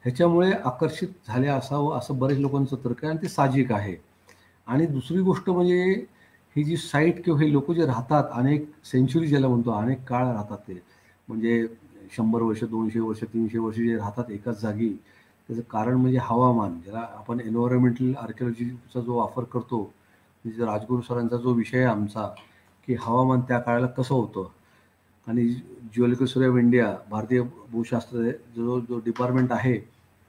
ह्याच्यामुळे आकर्षित झाले असावं असं बरेच लोकांचं तर्क आहे आणि ते साहजिक आहे. आणि दुसरी गोष्ट म्हणजे ही जी साईट किंवा हे लोक जे राहतात अनेक सेंचुरी ज्याला म्हणतो, अनेक काळ राहतात ते, म्हणजे 100 वर्ष, 200 वर्ष, 300 वर्ष जे राहतात एकाच जागी, त्याचं कारण म्हणजे हवामान, ज्याला आपण एन्व्हायरमेंटल आर्किओलॉजीचा जो वापर करतो, म्हणजे राजगुरू सरांचा जो विषय आहे आमचा, की हवामान त्या काळाला कसं होतं. आणि जिओलॉजिकल सर्व्हे ऑफ इंडिया, भारतीय भूशास्त्र जो जो डिपार्टमेंट आहे,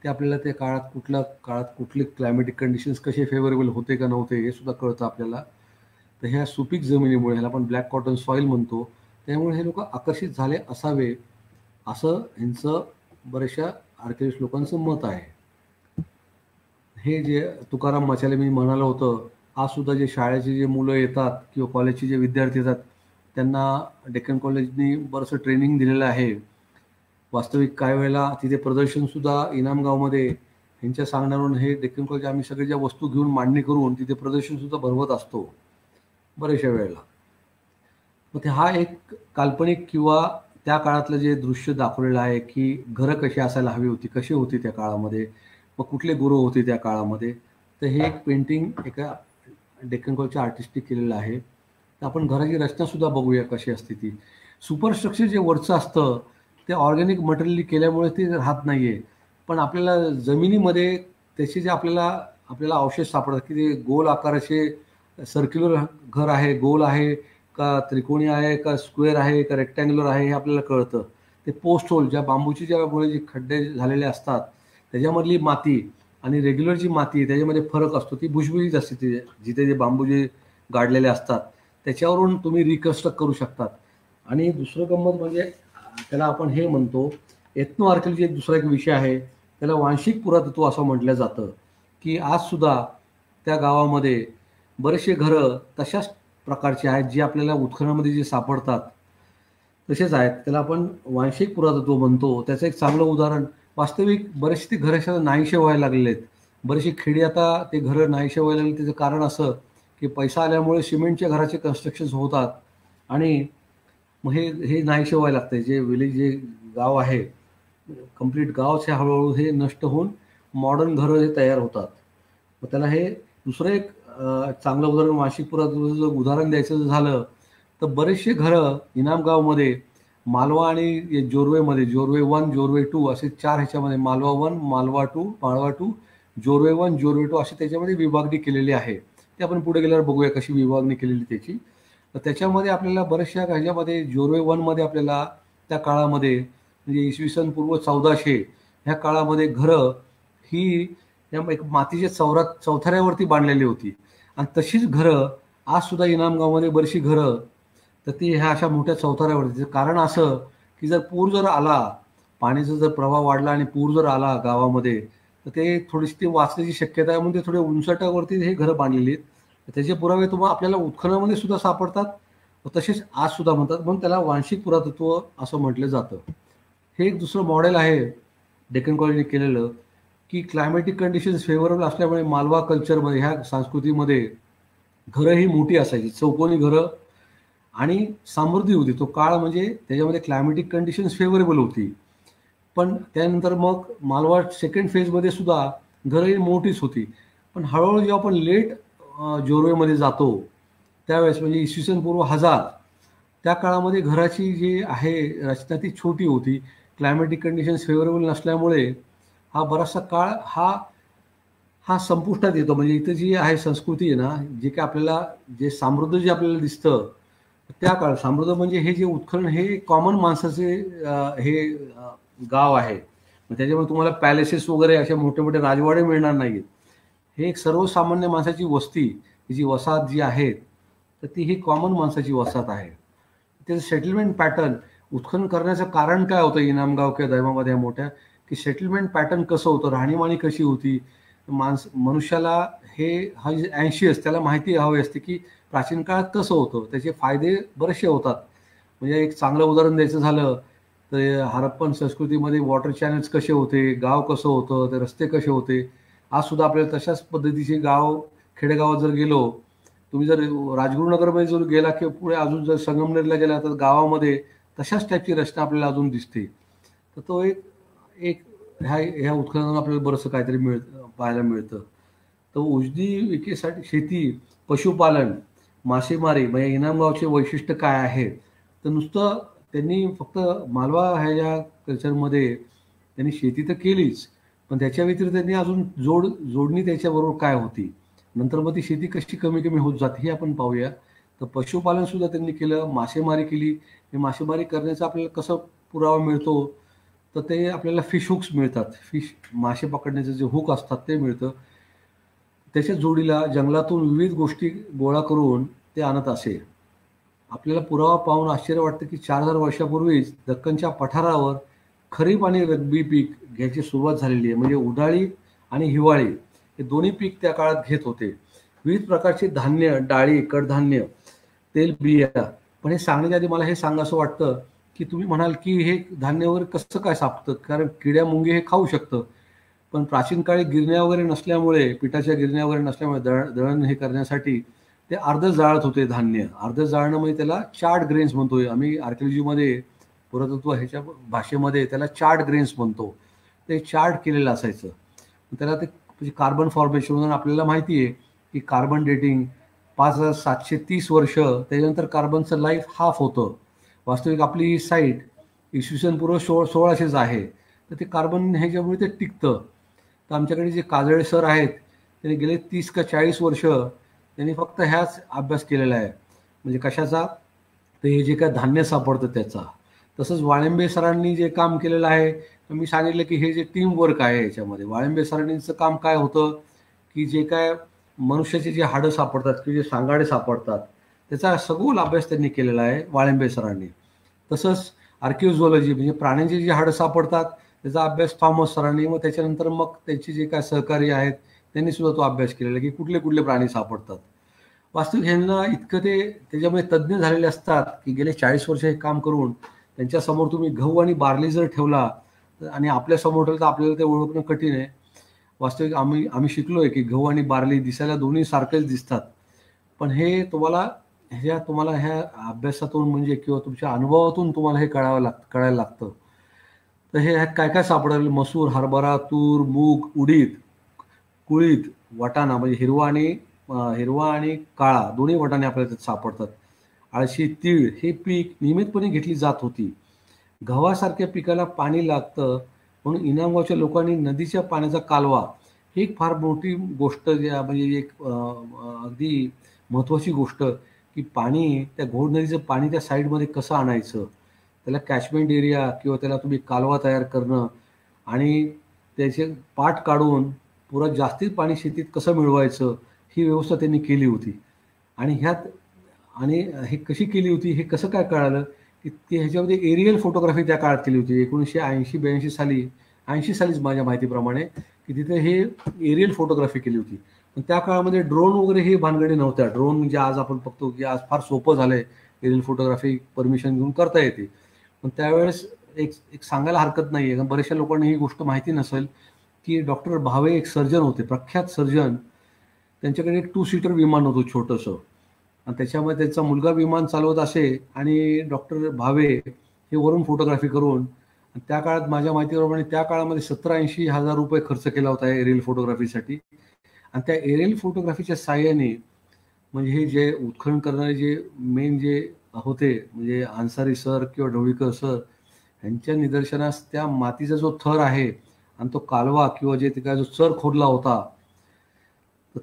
ते आपल्याला त्या काळात कुठले क्लायमॅटिक कंडिशन्स कसे फेवरेबल होते का नव्हते हे सुद्धा कळतं आपल्याला. तर ह्या सुपीक जमिनीमुळे, ह्याला आपण ब्लॅक कॉटन सॉईल म्हणतो, त्यामुळे हे लोक आकर्षित झाले असावे, असं ह्यांचं बऱ्याचशा आर्किओलॉजिस्ट लोकांचं मत आहे. हे जे तुकाराम माचाले मी म्हणालं होतं, आज सुद्धा जे शाळेचे जे मुलं येतात किंवा कॉलेजचे जे विद्यार्थी येतात, त्यांना डेक्कन कॉलेजनी बरंचसं ट्रेनिंग दिलेलं आहे. वास्तविक काही वेळेला तिथे प्रदर्शनसुद्धा इनामगावमध्ये ह्यांच्या सांगण्यावरून, हे डेक्कन कॉलेज आम्ही सगळे ज्या वस्तू घेऊन मांडणी करून तिथे प्रदर्शनसुद्धा भरवत असतो बऱ्याचशा वेळेला. मग ते हा एक काल्पनिक किंवा त्या काळातलं जे दृश्य दाखवलेलं आहे, की घरं कशी असायला हवी होती, कशी होती त्या काळामध्ये, मग कुठले गुरु होते त्या काळामध्ये. तर हे एक पेंटिंग एका डेक्कन कॉलेजच्या आर्टिस्टने केलेलं आहे. तर आपण घराची रचनासुद्धा बघूया कशी असते ती. सुपरस्ट्रक्चर जे वरचं असतं ते ऑर्गॅनिक मटेरियली केल्यामुळे ते राहत नाही आहे. पण आपल्याला जमिनीमध्ये त्याचे जे आपल्याला अवशेष सापडतात, की ते गोल आकाराचे सर्क्युलर घर आहे, गोल आहे का त्रिकोणी आहे का स्क्वेअर आहे का रेक्टँग्युलर आहे, हे आपल्याला कळतं. ते पोस्ट होल, ज्या बांबूची ज्यामुळे जे खड्डे झालेले असतात त्याच्यामधली माती आणि रेग्युलर जी माती त्याच्यामध्ये फरक असतो, ती भुसभुशीत असते. ते जिथे जे बांबू जे गाडलेले असतात त्याच्यावरून तुम्ही रिकन्स्ट्रक्ट करू शकतात. आणि दुसरं गंमत म्हणजे त्याला आपण हे म्हणतो, एथनो आर्किओलॉजी एक दुसरा एक विषय आहे, त्याला वांशिक पुरातत्व असं म्हटलं जातं, की आज सुद्धा त्या गावामध्ये बरेचसे घरं तशाच प्रकारचे आहेत, जे आपल्याला उत्खननामध्ये जे सापडतात तसेच आहेत. त्याला आपण वांशिक पुरातत्व म्हणतो. त्याचं एक चांगलं उदाहरण, वास्तविक बरेचसे ते घरं नाहीसे व्हायला लागलेले आहेत. बरेचसे खेडी आता ते घरं नाहीसे व्हायला लागले. त्याचं कारण असं, की पैसा आल्यामुळे सिमेंटच्या घराचे कन्स्ट्रक्शन्स होतात आणि मग हे हे नाहीसे व्हायला लागतंय. जे विलेज जे गाव आहे, कंप्लीट गावचे हळूहळू हे नष्ट होऊन मॉडर्न घरं हे तयार होतात. मग त्याला हे दुसरं एक चांगलं उदाहरण, वांशिक पुरातत्वाचं उदाहरण द्यायचं झालं तर बरेचसे घरं इनामगावमध्ये मालवा आणि जोरवेमध्ये, जोरवे 1, जोरवे 2 असे 4 ह्याच्यामध्ये, मालवा 1, मालवा 2, जोरवे 1, जोरवे 2 अशी त्याच्यामध्ये विभागणी केलेली आहे. ते आपण पुढे गेल्यावर बघूया कशी विभागणी केलेली त्याची. तर त्याच्यामध्ये आपल्याला बऱ्याचशा ह्याच्यामध्ये जोरवे 1 मध्ये आपल्याला त्या काळामध्ये, म्हणजे इसवी सन पूर्व 1400 ह्या काळामध्ये घरं ही एक मातीच्या चौथऱ्यावरती बांधलेली होती. आणि तशीच घरं आज सुद्धा इनामगावमध्ये बरीचशी घरं, तर ती ह्या अशा मोठ्या चौथऱ्यावरती. कारण असं, की जर पूर जर आला, पाण्याचा जर प्रवाह वाढला आणि पूर जर आला गावामध्ये, तर ते थोडीशी ती वाचण्याची शक्यता आहे, म्हणून ते थोडे उंचटावरती हे घरं बांधलेली आहेत. त्याचे पुरावे तुम्हाला आपल्याला उत्खननामध्ये सुद्धा सापडतात, तसेच आज सुद्धा म्हणतात, म्हणून त्याला वांशिक पुरातत्व असं म्हटलं जातं. हे एक दुसरं मॉडेल आहे डेक्कन कॉलेजने केलेलं, की क्लायमॅटिक कंडिशन्स फेवरेबल असल्यामुळे मालवा कल्चरमध्ये, ह्या संस्कृतीमध्ये घरं ही मोठी असायची, चौकोनी घरं, आणि समृद्धी होती. तो काळ म्हणजे त्याच्यामध्ये क्लायमॅटिक कंडिशन्स फेवरेबल होती. पण त्यानंतर मग मालवा सेकंड फेजमध्ये सुद्धा घरं ही मोठीच होती. पण हळूहळू जेव्हा आपण लेट जोरवेमध्ये जातो त्यावेळेस, म्हणजे इसवी सन पूर्व 1000, त्या काळामध्ये घराची जी आहे रचना ती छोटी होती. क्लायमॅटिक कंडिशन्स फेवरेबल नसल्यामुळे हा बराचसा काळ हा संपुष्टात येतो. म्हणजे इथं जी आहे संस्कृती आहे ना, जे काही आपल्याला जे समृद्ध जे आपल्याला दिसतं त्या काळ समृद्ध, म्हणजे हे जे उत्खनन हे कॉमन माणसाचे गाव आहे. मग त्याच्यामुळे तुम्हाला पॅलेसेस वगैरे असे मोठे मोठे राजवाडे मिळणार नाहीत. हे एक सर्वसामान्य माणसाची वस्ती, जी वसाहत जी आहे, तर ती ही कॉमन माणसाची वसाहत आहे. त्याचं सेटलमेंट पॅटर्न, उत्खनन करण्याचं कारण काय होतं इनामगाव किंवा दैमामध्ये या मोठ्या, की सेटलमेंट पॅटर्न कसं होतं, राहणीमानी कशी होती, मनुष्याला हे हा अँशियस, त्याला माहिती हवी असते की प्राचीन काळात कसं होतं, त्याचे फायदे बरेचसे होतात. म्हणजे एक चांगलं उदाहरण द्यायचं झालं तर हरप्पन संस्कृतीमध्ये वॉटर चॅनल्स कसे होते, गाव कसं होतं, ते रस्ते कसे होते. आज सुद्धा आपल्याला तशाच पद्धतीचे गाव, खेडेगावात जर गेलो, तुम्ही जर राजगुरुनगरमध्ये जर गेला किंवा पुढे अजून जर संगमनेरला गेला, तर गावामध्ये तशाच टाईपची रचना आपल्याला अजून दिसते. तर तो एक एक ह्या उत्खननातून आपल्याला बरंचसं काहीतरी पाहायला मिळतं. तर औषधी विकेसाठी शेती, पशुपालन, मासेमारी म्हणजे इनामगावचे वैशिष्ट्य काय आहे, तर नुसतं त्यांनी फक्त मालवा ह्या कल्चरमध्ये त्यांनी शेती तर केलीच, पण त्याच्या व्यतिरिक्त त्यांनी अजून जोडणी त्याच्याबरोबर काय होती. नंतर मग ती शेती कशी कमी-कमी होत जाते हे आपण पाहूया. तर पशुपालन सुद्धा त्यांनी केलं, मासेमारी केली. हे मासेमारी करण्याचा आपल्याला कसा पुरावा मिळतो, तर ते आपल्याला फिश हुक्स मिळतात. मासे पकडण्याचे जे हुक असतात ते मिळतं. त्याच्या जोडीला जंगलातून विविध गोष्टी गोळा करून ते आणत असे. आपल्याला पुरावा पाहून आश्चर्य वाटतं की 4,000 वर्षापूर्वीच दक्खनच्या पठारावर खरीप आणि रब्बी पीक घ्यायची सुरुवात झालेली आहे. म्हणजे उन्हाळी आणि हिवाळी हे दोन्ही पीक त्या काळात घेत होते. विविध प्रकारचे धान्य, डाळी, कडधान्य, तेलबिया. पण हे सांगण्याच्या आधी मला हे सांगावसं वाटतं, की तुम्ही म्हणाल की हे धान्य वगैरे कसं काय सापतं? कारण किड्या मुंगी हे खाऊ शकतं. पण प्राचीन काळी गिरण्या वगैरे नसल्यामुळे, पिठाच्या गिरण्या वगैरे नसल्यामुळे दळण हे करण्यासाठी ते अर्धच जाळत होते धान्य. अर्धं जाळणं म्हणजे त्याला चार्ड ग्रेन्स म्हणतोय आम्ही आर्किओलॉजीमध्ये, पुरातत्व ह्याच्या भाषेमध्ये त्याला चार्ड ग्रेन्स म्हणतो. ते चार्ट केलेलं असायचं. त्याला ते म्हणजे कार्बन फॉर्मेशन म्हणून आपल्याला माहिती आहे की कार्बन डेटिंग 5,730 वर्ष, त्याच्यानंतर कार्बनचं लाईफ हाफ होतं. वास्तविक आपली साईट इसवी सन पूर्व 1600च आहे. तर ते कार्बन ह्याच्यामुळे ते टिकतं. तर आमच्याकडे जे काजळे सर आहेत, त्यांनी गेले 30 का 40 वर्ष त्यांनी फक्त ह्याच अभ्यास केलेला आहे. म्हणजे कशाचा? तर हे जे काय धान्य सापडतं त्याचा. तसंच वाळिंबे सरांनी जे काम केलेलं आहे, तर मी सांगितलं की हे जे टीम वर्क आहे याच्यामध्ये वाळिंबे सरांनीचं काम काय होतं, की जे काय मनुष्याची जी हाडं सापडतात किंवा जे सांगाडे सापडतात, त्याचा सखोल अभ्यास त्यांनी केलेला आहे वाळिंबे सरांनी. तसंच आर्किओझॉलॉजी म्हणजे प्राण्यांची जी हाडं सापडतात त्याचा अभ्यास थॉमस सरांनी, मग त्याच्यानंतर मग त्यांचे जे काय सहकारी आहेत त्यांनी सुद्धा तो अभ्यास केलेला की कुठले कुठले प्राणी सापडतात. वास्तविक ह्यांना इतकं ते त्याच्यामध्ये तज्ज्ञ झालेले असतात की गेले 40 वर्ष हे काम करून त्यांच्यासमोर तुम्ही गहू आणि बार्ली जर ठेवला आणि आपल्या समोर ठेवलं तर आपल्याला ते ओळखणं कठीण आहे. वास्तविक आम्ही आम्ही शिकलोय की गहू आणि बार्ली दिसायला दोन्ही सारखेच दिसतात. पण हे तुम्हाला ह्या अभ्यासातून म्हणजे किंवा तुमच्या अनुभवातून तुम्हाला हे कळायला लागतं. तर हे ह्यात काय काय सापडेल? मसूर, हरभरा, तूर, मूग, उडीद, कुळीथ, वाटाणा म्हणजे हिरवा आणि काळा दोन्ही वाटाणे आपल्याला त्यात सापडतात. अळशी, तीळ हे पीक नियमितपणे घेतली जात होती. गव्हासारख्या पिकाला पाणी लागतं म्हणून इनामगावच्या लोकांनी नदीच्या पाण्याचा कालवा ही एक फार मोठी गोष्ट म्हणजे एक अगदी महत्त्वाची गोष्ट की पाणी त्या घोड नदीचं पाणी त्या साईडमध्ये कसं आणायचं, त्याला कॅचमेंट एरिया किंवा त्याला तुम्ही कालवा तयार करणं आणि त्याचे पाट काढून पुन्हा जास्तीत पाणी शेतीत कसं मिळवायचं ही व्यवस्था त्यांनी केली होती. आणि आणि हे कशी केली होती हे कसं काय कळालं की ते ह्याच्यामध्ये एरियल फोटोग्राफी त्या काळात केली होती 1980-82 साली, 80 सालीच माझ्या माहितीप्रमाणे, की तिथे हे एरियल फोटोग्राफी केली होती. पण त्या काळामध्ये ड्रोन वगैरे हे भानगडी नव्हत्या. ड्रोन म्हणजे आज आपण बघतो की आज फार सोपं झालंय, एरियल फोटोग्राफी परमिशन घेऊन करता येते. पण त्यावेळेस एक एक सांगायला हरकत नाहीये, कारण बऱ्याचशा लोकांना ही गोष्ट माहिती नसेल की डॉक्टर भावे एक सर्जन होते, प्रख्यात सर्जन. त्यांच्याकडे एक 2 सीटर विमान होतं छोटंसं आणि त्याच्यामध्ये त्यांचा मुलगा विमान चालवत असे आणि डॉक्टर भावे हे वरून फोटोग्राफी करून त्या काळात माझ्या माहितीप्रमाणे त्या काळामध्ये 70-80 हजार रुपये खर्च केला होता एरियल फोटोग्राफीसाठी. आणि त्या एरियल फोटोग्राफीच्या साहाय्याने म्हणजे हे जे उत्खनन करणारे जे मेन जे होते म्हणजे अन्सारी सर किंवा ढवळीकर सर यांच्या निदर्शनास त्या मातीचा जो थर आहे आणि तो कालवा किंवा जे काय जो चर खोदला होता, तर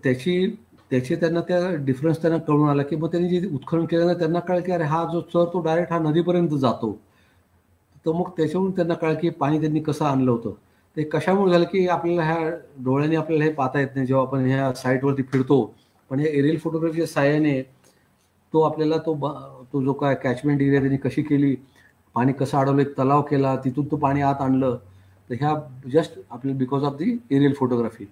त्याचे त्यांना त्या डिफरन्स त्यांना कळून आला की मग त्यांनी जे उत्खनन केलं ना त्यांना कळलं की अरे हा जो चर तो डायरेक्ट हा नदीपर्यंत जातो. तर मग त्याच्यावरून त्यांना कळलं की पाणी त्यांनी कसं आणलं होतं. ते कशामुळे झालं की आपल्याला ह्या डोळ्यांनी आपल्याला हे पाहता येत नाही जेव्हा आपण ह्या साईटवरती फिरतो. पण हे एरियल फोटोग्राफीच्या सहाय्याने तो आपल्याला तो जो काय कॅचमेंट एरिया त्यांनी कशी केली, पाणी कसं अडवलं, एक तलाव केला, तिथून तो पाणी आत आणलं. तर ह्या जस्ट आपल्याला because of the aerial photography.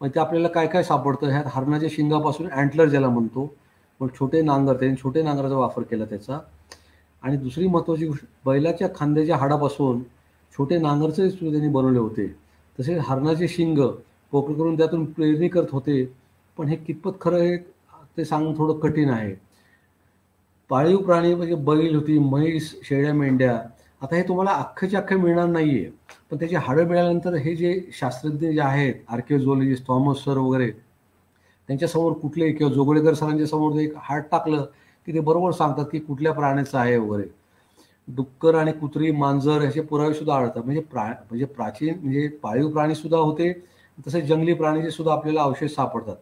मग ते आपल्याला काय काय सापडतं ह्यात हरणाच्या शिंगापासून अँटलर ज्याला म्हणतो, मग छोटे नांगर, त्यांनी छोटे नांगराचा वापर केला त्याचा. आणि दुसरी महत्त्वाची गोष्ट बैलाच्या खांद्याच्या हाडापासून छोटे नांगरचे सुद्धा त्यांनी बनवले होते. तसेच हरणाचे शिंग पोकळ करून त्यातून पेरणी करत होते. पण हे कितपत खरं आहे ते सांगणं थोडं कठीण आहे. पाळीव प्राणी म्हणजे बैल होती, म्हैस, शेळ्या, मेंढ्या. आता हे तुम्हाला अख्खेच्या अख्खे मिळणार नाहीये. पण त्याची हाडं मिळाल्यानंतर हे जे शास्त्रज्ञ जे आहेत, आर्किओझॉलॉजिस्ट थॉमस सर वगैरे, त्यांच्यासमोर कुठले किंवा जोगळेकर सरांच्या समोर एक हात टाकलं की ते बरोबर सांगतात की कुठल्या प्राण्याचं आहे वगैरे. डुक्कर आणि कुत्री, मांजर याचे पुरावे सुद्धा आढळतात. म्हणजे प्राचीन म्हणजे पाळीव प्राणी सुद्धा होते, तसेच जंगली प्राणीचे सुद्धा आपल्याला अवशेष सापडतात.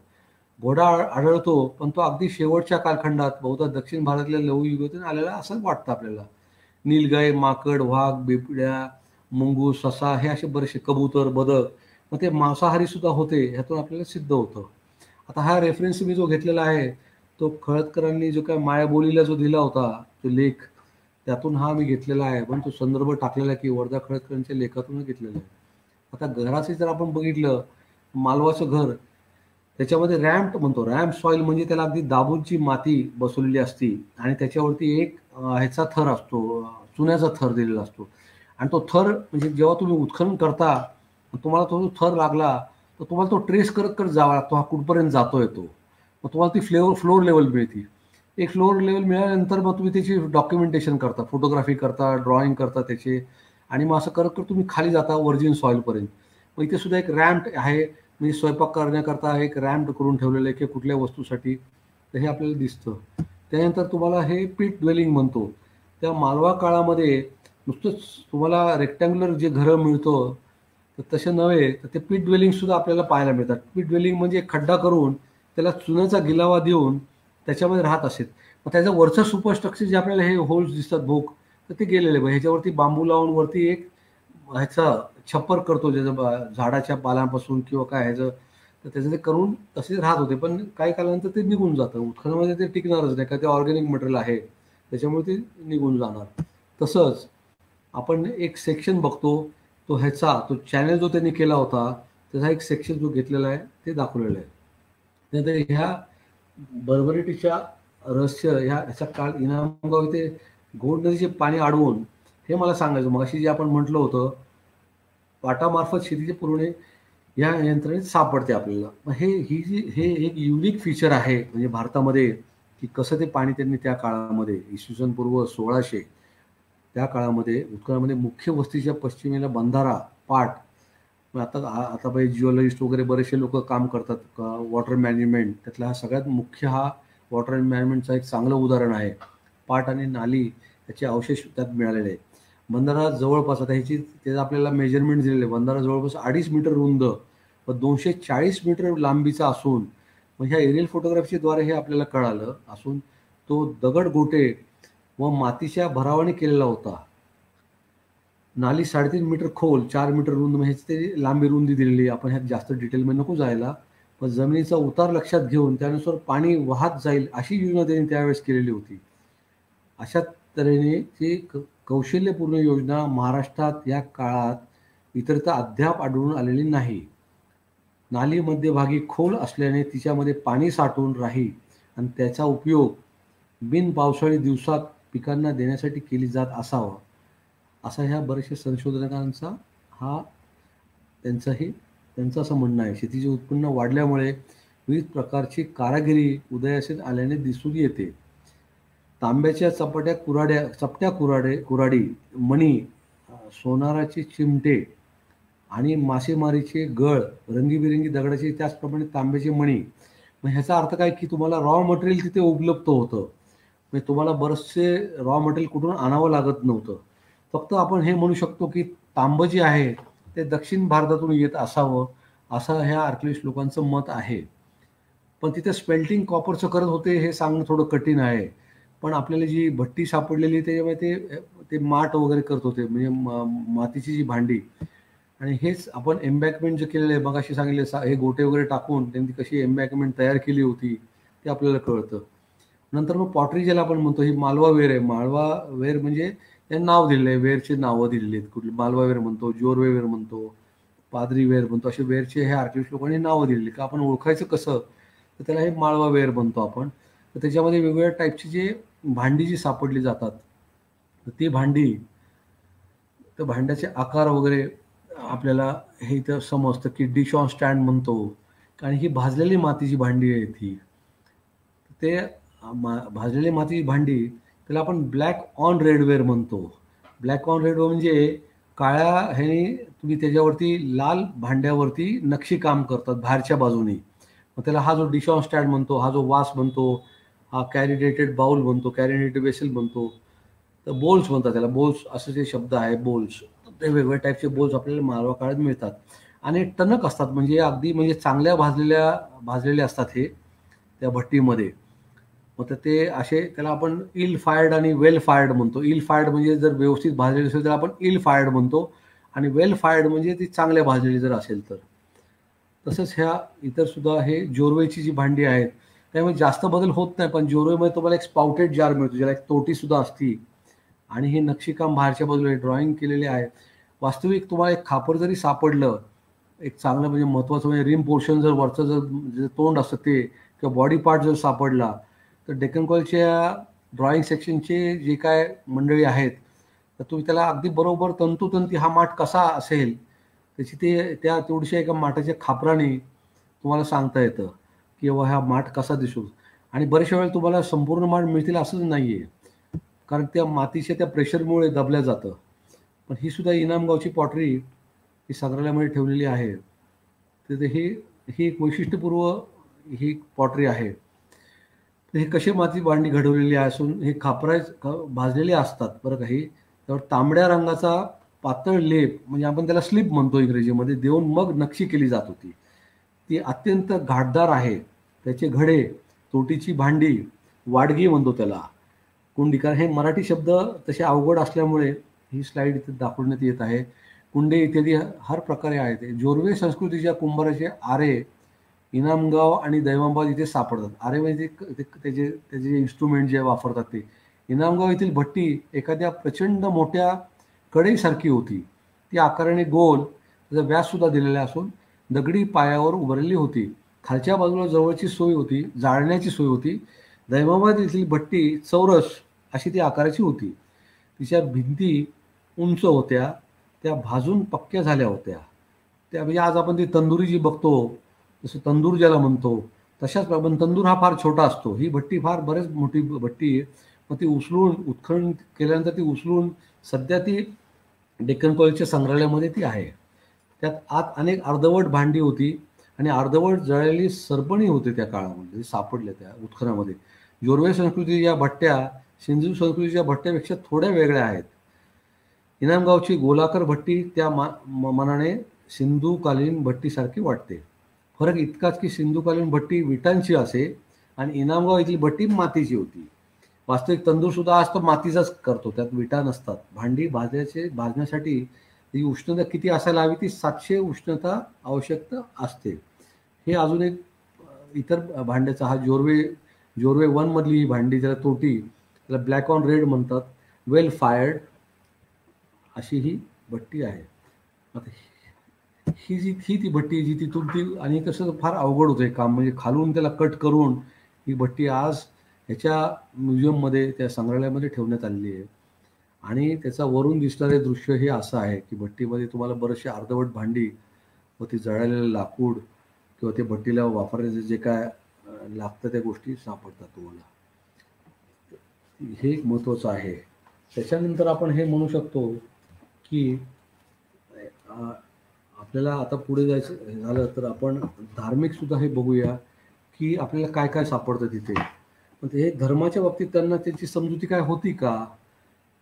घोडा आढळतो, पण तो अगदी शेवटच्या कालखंडात बहुधा दक्षिण भारतातल्या लघुयुगातून आलेला असं वाटतं आपल्याला. नीलगाय, माकड, वाघ, बिबड्या, मुंगूस, ससा हे असे बरेचसे कबूतर, बदक, मग ते मांसाहारी सुद्धा होते ह्यातून आपल्याला सिद्ध होतं. आता हा रेफरन्स मी जो घेतलेला आहे तो खळदकरांनी जो काय मायाबोलीला जो दिला होता तो लेख, त्यातून हा मी घेतलेला आहे. पण तो संदर्भ टाकलेला की वर्धा खळदकरांच्या लेखातूनच घेतलेला आहे. आता घराचे जर आपण बघितलं, मालवाचं घर त्याच्यामध्ये रॅम्प म्हणतो. रॅम्प सॉइल म्हणजे त्याला अगदी दाबूनची माती बसवलेली असती आणि त्याच्यावरती एक ह्याचा थर असतो, चुन्याचा थर दिलेला असतो. आणि तो थर म्हणजे जेव्हा तुम्ही उत्खनन करता, तुम्हाला तो जो थर लागला तर तुम्हाला तो ट्रेस करत करत जावा लागतो, हा कुठपर्यंत जातोय तो. मग तुम्हाला ती फ्लोर लेवल मिळते. एक फ्लोर लेवल मिळाल्यानंतर मग तुम्ही त्याची डॉक्युमेंटेशन करता, फोटोग्राफी करता, ड्रॉइंग करता त्याचे, आणि मग असं करत करत तुम्ही खाली जाता वर्जिन सॉइलपर्यंत. मग इथे सुद्धा एक रॅम्प आहे, म्हणजे स्वयंपाक करण्याकरता एक रॅम्प करून ठेवलेलं आहे किंवा कुठल्या वस्तूसाठी, तर हे आपल्याला दिसतं. त्यानंतर तुम्हाला हे पीट ड्वेलिंग म्हणतो. त्या मालवा काळामध्ये नुसतंच तुम्हाला रेक्टँग्युलर जे घरं मिळतं तर तसे नव्हे, तर ते पीट ड्वेलिंग सुद्धा आपल्याला पाहायला मिळतात. पीट ड्वेलिंग म्हणजे एक खड्डा करून त्याला चुन्याचा गिलावा देऊन त्याच्यामध्ये राहत असेल. मग त्याचं वरचं सुपरस्ट्रक्चर जे आपल्याला हे होल्स दिसतात भोक, तर ते गेलेले. ह्याच्यावरती बांबू लावून वरती एक ह्याचा छप्पर करतो, ज्याचं झाडाच्या पालांपासून किंवा काय ह्याचं, तर त्याचं ते करून तसे राहत होते. पण काही कालानंतर ते निघून जातं. उत्खनामध्ये ते टिकणारच नाही, का ते ऑर्गॅनिक मटेरियल आहे, त्याच्यामुळे ते निघून जाणार. तसंच आपण एक सेक्शन बघतो, तो ह्याचा तो चॅनल जो त्यांनी केला होता त्याचा एक सेक्शन जो घेतलेला आहे ते दाखवलेलं आहे. त्यानंतर ह्या बर्बरेटीच्या रहस्य ह्याचा काळ इनामगाव इथे घोड नदीचे पाणी अडवून, हे मला सांगायचं मग अशी जे आपण म्हटलं होतं पाटामार्फत शेतीचे पुरवणे या यंत्रणेत सापडते आपल्याला. मग हे एक युनिक फीचर आहे म्हणजे भारतामध्ये, की कसं ते पाणी त्यांनी त्या काळामध्ये इसवी सन पूर्व 1600 त्या काळामध्ये उत्खनामध्ये मुख्य वस्तीच्या पश्चिमेला बंधारा, पाट. मग आता काही जिओलॉजिस्ट वगैरे बरेचसे लोक काम करतात वॉटर मॅनेजमेंट, त्यातला हा सगळ्यात मुख्य हा वॉटर मॅनेजमेंटचा एक चांगलं उदाहरण आहे. पाट आणि नाली याचे अवशेष त्यात मिळालेले आहेत. बंधारा जवळपास आता त्याचं आपल्याला मेजरमेंट दिलेलं आहे. बंधारा जवळपास 2.5 मीटर रुंद व 240 मीटर लांबीचा असून, मग ह्या एरियल फोटोग्राफीद्वारे हे आपल्याला कळालं असून, तो दगड गोटे व मातीच्या भरावाने केलेला होता. नाली 3.5 मीटर खोल, 4 मीटर रुंद, म्हणजे ते लांबी रुंदी दिलेली. आपण ह्यात जास्त डिटेलमध्ये नको जायला, पण जमिनीचा उतार लक्षात घेऊन त्यानुसार पाणी वाहत जाईल अशी योजना त्यांनी त्यावेळेस केलेली होती. अशा तऱ्हेने ती कौशल्यपूर्ण योजना महाराष्ट्रात या काळात इतरत्र अद्याप आढळून आलेली नाही. नाली मध्यभागी खोल असल्याने तिच्यामध्ये पाणी साठून राहील आणि त्याचा उपयोग बिन पावसाळी दिवसात पिकांना देण्यासाठी केली जात असावा, असा ह्या बऱ्याचशा संशोधकांचा हा त्यांचं असं म्हणणं आहे. शेतीचे उत्पन्न वाढल्यामुळे विविध प्रकारची कारागिरी उदयास आल्याने दिसून येते. तांब्याच्या चपट्या कुऱ्हाडी, मणी, सोनाराचे चिमटे आणि मासेमारीचे गळ, रंगीबिरंगी दगडाचे, त्याचप्रमाणे तांब्याचे मणी. मग ह्याचा अर्थ काय, की तुम्हाला रॉ मटेरियल तिथे उपलब्ध होतं. म्हणजे तुम्हाला बरेचसे रॉ मटेरियल कुठून आणावं लागत नव्हतं. फक्त आपण हे म्हणू शकतो की तांबं जे आहे ते दक्षिण भारतातून येत असावं, असं ह्या आर्किओलॉजिस्ट लोकांचं मत आहे. पण तिथे स्पेल्टिंग कॉपरचं करत होते हे सांगणं थोडं कठीण आहे. पण आपल्याला जी भट्टी सापडलेली त्याच्यामुळे ते माठ वगैरे करत होते, म्हणजे मातीची जी भांडी. आणि हेच आपण एम्बॅकमेंट जे केलेलं आहे, मगाशी सांगितले हे गोटे वगैरे टाकून त्यांनी कशी एम्बॅकमेंट तयार केली होती ते आपल्याला कळतं. नंतर मग पॉटरी ज्याला आपण म्हणतो, ही मालवा वेर आहे. मालवा वेर म्हणजे त्यांनी नाव दिलेलं आहे, वेरचे नावं दिलेली आहेत. कुठली मालवा वेर म्हणतो, जोरवे वेर म्हणतो, पादरी वेर म्हणतो, असे वेरचे हे आर्किओलॉजिस्ट लोकांनी नावं दिलेली. का आपण ओळखायचं कसं, तर त्याला हे माळवा वेर म्हणतो आपण. तर त्याच्यामध्ये वेगवेगळ्या टाईपची जे भांडी जी सापडली जातात, तर ती भांडी, तर भांड्याचे आकार वगैरे आपल्याला हे इथं समजतं की डिश ऑन स्टँड म्हणतो. आणि ही भाजलेली मातीची भांडी आहे ती. ते भाजलेली मातीची भांडी त्याला आपण ब्लॅक ऑन रेडवेअर म्हणतो. ब्लॅक ऑन रेडवेअर म्हणजे काळ्या ह्याने तुम्ही त्याच्यावरती लाल भांड्यावरती नक्षी काम करतात बाहेरच्या बाजूने. मग त्याला हा जो डिश ऑन स्टँड म्हणतो, हा जो वास म्हणतो, हा कॅरिडेटेड बाउल म्हणतो, कॅरिडेटेड वेसल म्हणतो, तर बोल्स म्हणतात त्याला. बोल्स असे जे शब्द आहे, बोल्स, ते वेगवेगळ्या टाईपचे बोल्स आपल्याला मालवा काळात मिळतात. आणि टणक असतात, म्हणजे अगदी म्हणजे चांगल्या भाजलेले असतात हे त्या भट्टीमध्ये. मग तर ते असे त्याला आपण इल फायर्ड आणि वेल फायर्ड म्हणतो. इल फायर्ड म्हणजे जर व्यवस्थित भाजलेली असेल तर आपण इल फायर्ड म्हणतो, आणि वेल फायर्ड म्हणजे ती चांगल्या भाजलेली जर असेल तर. तसंच ह्या इतर सुद्धा हे जोरवेची जी भांडी आहेत त्यामुळे जास्त बदल होत नाही, पण जोरवेमध्ये तुम्हाला एक स्पाउटेड जार मिळतो, ज्याला एक तोटी सुद्धा असती, आणि हे नक्षीकाम बाहेरच्या बाजूला ड्रॉइंग केलेले आहे. वास्तविक तुम्हाला एक खापर जरी सापडलं, एक चांगलं म्हणजे महत्त्वाचं म्हणजे रिम पोर्शन जर वरचं जर तोंड असतं ते, किंवा बॉडी पार्ट जर सापडला, तर डेक्कन कॉलच्या ड्रॉइंग सेक्शनचे जे काय मंडळी आहेत, तर तुम्ही त्याला अगदी बरोबर तंतोतंती हा माठ कसा असेल त्याची ते त्या तेवढ्याशा एका माठाच्या खापराने तुम्हाला सांगता येतं की बाबा हा माठ कसा दिसू. आणि बऱ्याचशा वेळेला तुम्हाला संपूर्ण माठ मिळतील असंच नाही आहे, कारण त्या मातीच्या त्या प्रेशरमुळे दबल्या जातं. पण ही सुद्धा इनामगावची पॉटरी ही संग्रहालयामध्ये ठेवलेली आहे. तर हे ही एक वैशिष्ट्यपूर्व ही पॉटरी आहे. तर हे कसे माती भांडी घडवलेली असून हे भाजलेले असतात बरं काही, त्यावर तांबड्या रंगाचा पातळ लेप, म्हणजे आपण त्याला स्लिप म्हणतो इंग्रजीमध्ये, देऊन मग नक्षी केली जात होती. ती अत्यंत घाटदार आहे. त्याचे घडे, तोटीची भांडी, वाडगी म्हणतो त्याला, कुंडी, कारण हे मराठी शब्द तसे अवघड असल्यामुळे ही स्लाइड इथे दाखवण्यात येत आहे. कुंडे इत्यादी हर प्रकारे आहेत. जोरवे संस्कृतीच्या कुंभाराचे आरे इनामगाव आणि दैमाबाद इथे सापडतात. आरे म्हणजे त्याचे त्याचे इन्स्ट्रुमेंट जे वापरतात ते. इनामगाव येथील भट्टी एखाद्या प्रचंड मोठ्या कढईसारखी होती. ती आकाराने गोल, त्याचा व्यास सुद्धा दिलेला असून दगडी पायावर उभारलेली होती. खालच्या बाजूला जवळची सोय होती, जाळण्याची सोय होती. दैमाबाद येथील भट्टी चौरस अशी ती आकाराची होती. तिच्या भिंती उंच होत्या, त्या भाजून पक्क्या झाल्या होत्या. त्या म्हणजे आज आपण ती तंदुरी जी बघतो, जसं तंदूर ज्याला म्हणतो, तशाच पण तंदूर हा फार छोटा असतो. ही भट्टी फार बरेच मोठी भट्टी आहे. मग ती उचलून उत्खनन केल्यानंतर ती उचलून सध्या ती डेक्कन कॉलेजच्या संग्रहालयामध्ये ती आहे. त्यात आत अनेक अर्धवट भांडी होती आणि अर्धवट जळलेली सरपणी होते त्या काळामध्ये सापडल्या त्या उत्खनामध्ये. जोरवे संस्कृती या भट्ट्या सिंधू संस्कृतीच्या भट्ट्यापेक्षा थोड्या वेगळ्या आहेत. इनामगावची गोलाकार भट्टी त्या मनाने सिंधूकालीन भट्टीसारखी वाटते. फरक इतकाच की सिंधूकालीन भट्टी विटांची असे आणि इनामगाव इथली भट्टी मातीची होती. वास्तविक तंदूर सुद्धा आज तो मातीचाच करतो, त्यात विटा नसतात. भांडी भाजण्यासाठी ती उष्णता किती असायला हवी, ती 700 उष्णता आवश्यकता असते. हे अजून एक इतर भांड्याचा हा जोरवे 1 मधली ही भांडी, त्याला तोटी, त्याला ब्लॅक ऑन रेड म्हणतात, वेल फायर्ड अशी ही भट्टी आहे. आता ही ती भट्टी जी तिथून ती, आणि कसं फार अवघड होतं काम, म्हणजे खालून त्याला कट करून ही भट्टी आज ह्याच्या म्युझियममध्ये, त्या संग्रहालयामध्ये ठेवण्यात आलेली आहे. आणि त्याचा वरून दिसणारे दृश्य हे असं आहे की भट्टीमध्ये तुम्हाला बरेचसे अर्धवट भांडी व ते जळालेलं लाकूड किंवा ते भट्टीला वापरण्याचे जे काय लागतं त्या गोष्टी सापडतात तुम्हाला. हे एक महत्त्वाचं आहे. त्याच्यानंतर आपण हे म्हणू शकतो की आपल्याला आता पुढे जायचं झालं तर आपण धार्मिक सुद्धा हे बघूया की आपल्याला काय काय सापडतं तिथे. पण हे धर्माच्या बाबतीत त्यांना त्याची समजुती काय होती का,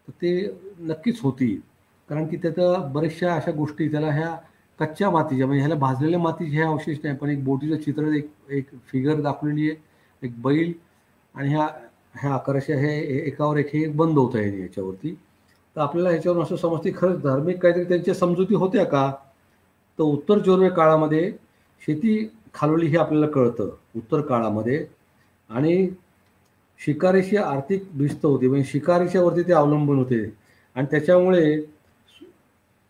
तर ते नक्कीच होती. कारण की त्याचं बऱ्याचशा अशा गोष्टी त्याला ह्या कच्च्या मातीच्या, म्हणजे ह्याला भाजलेल्या मातीचे हे अवशेष नाही, पण एक बोटीचं चित्र, एक फिगर दाखवलेली आहे, एक बैल, आणि ह्या आकाराच्या हे एकावर एक हे बंद होत आहे याच्यावरती. तर आपल्याला ह्याच्यावरून असं समजते खरंच धार्मिक काहीतरी त्यांच्या समजुती होत्या का. तर उत्तर जोरवे काळामध्ये शेती खालवली हे आपल्याला कळतं उत्तर काळामध्ये, आणि शिकारीची आर्थिक भिस्त होती, म्हणजे शिकारीच्या वरती ते अवलंबून होते. आणि त्याच्यामुळे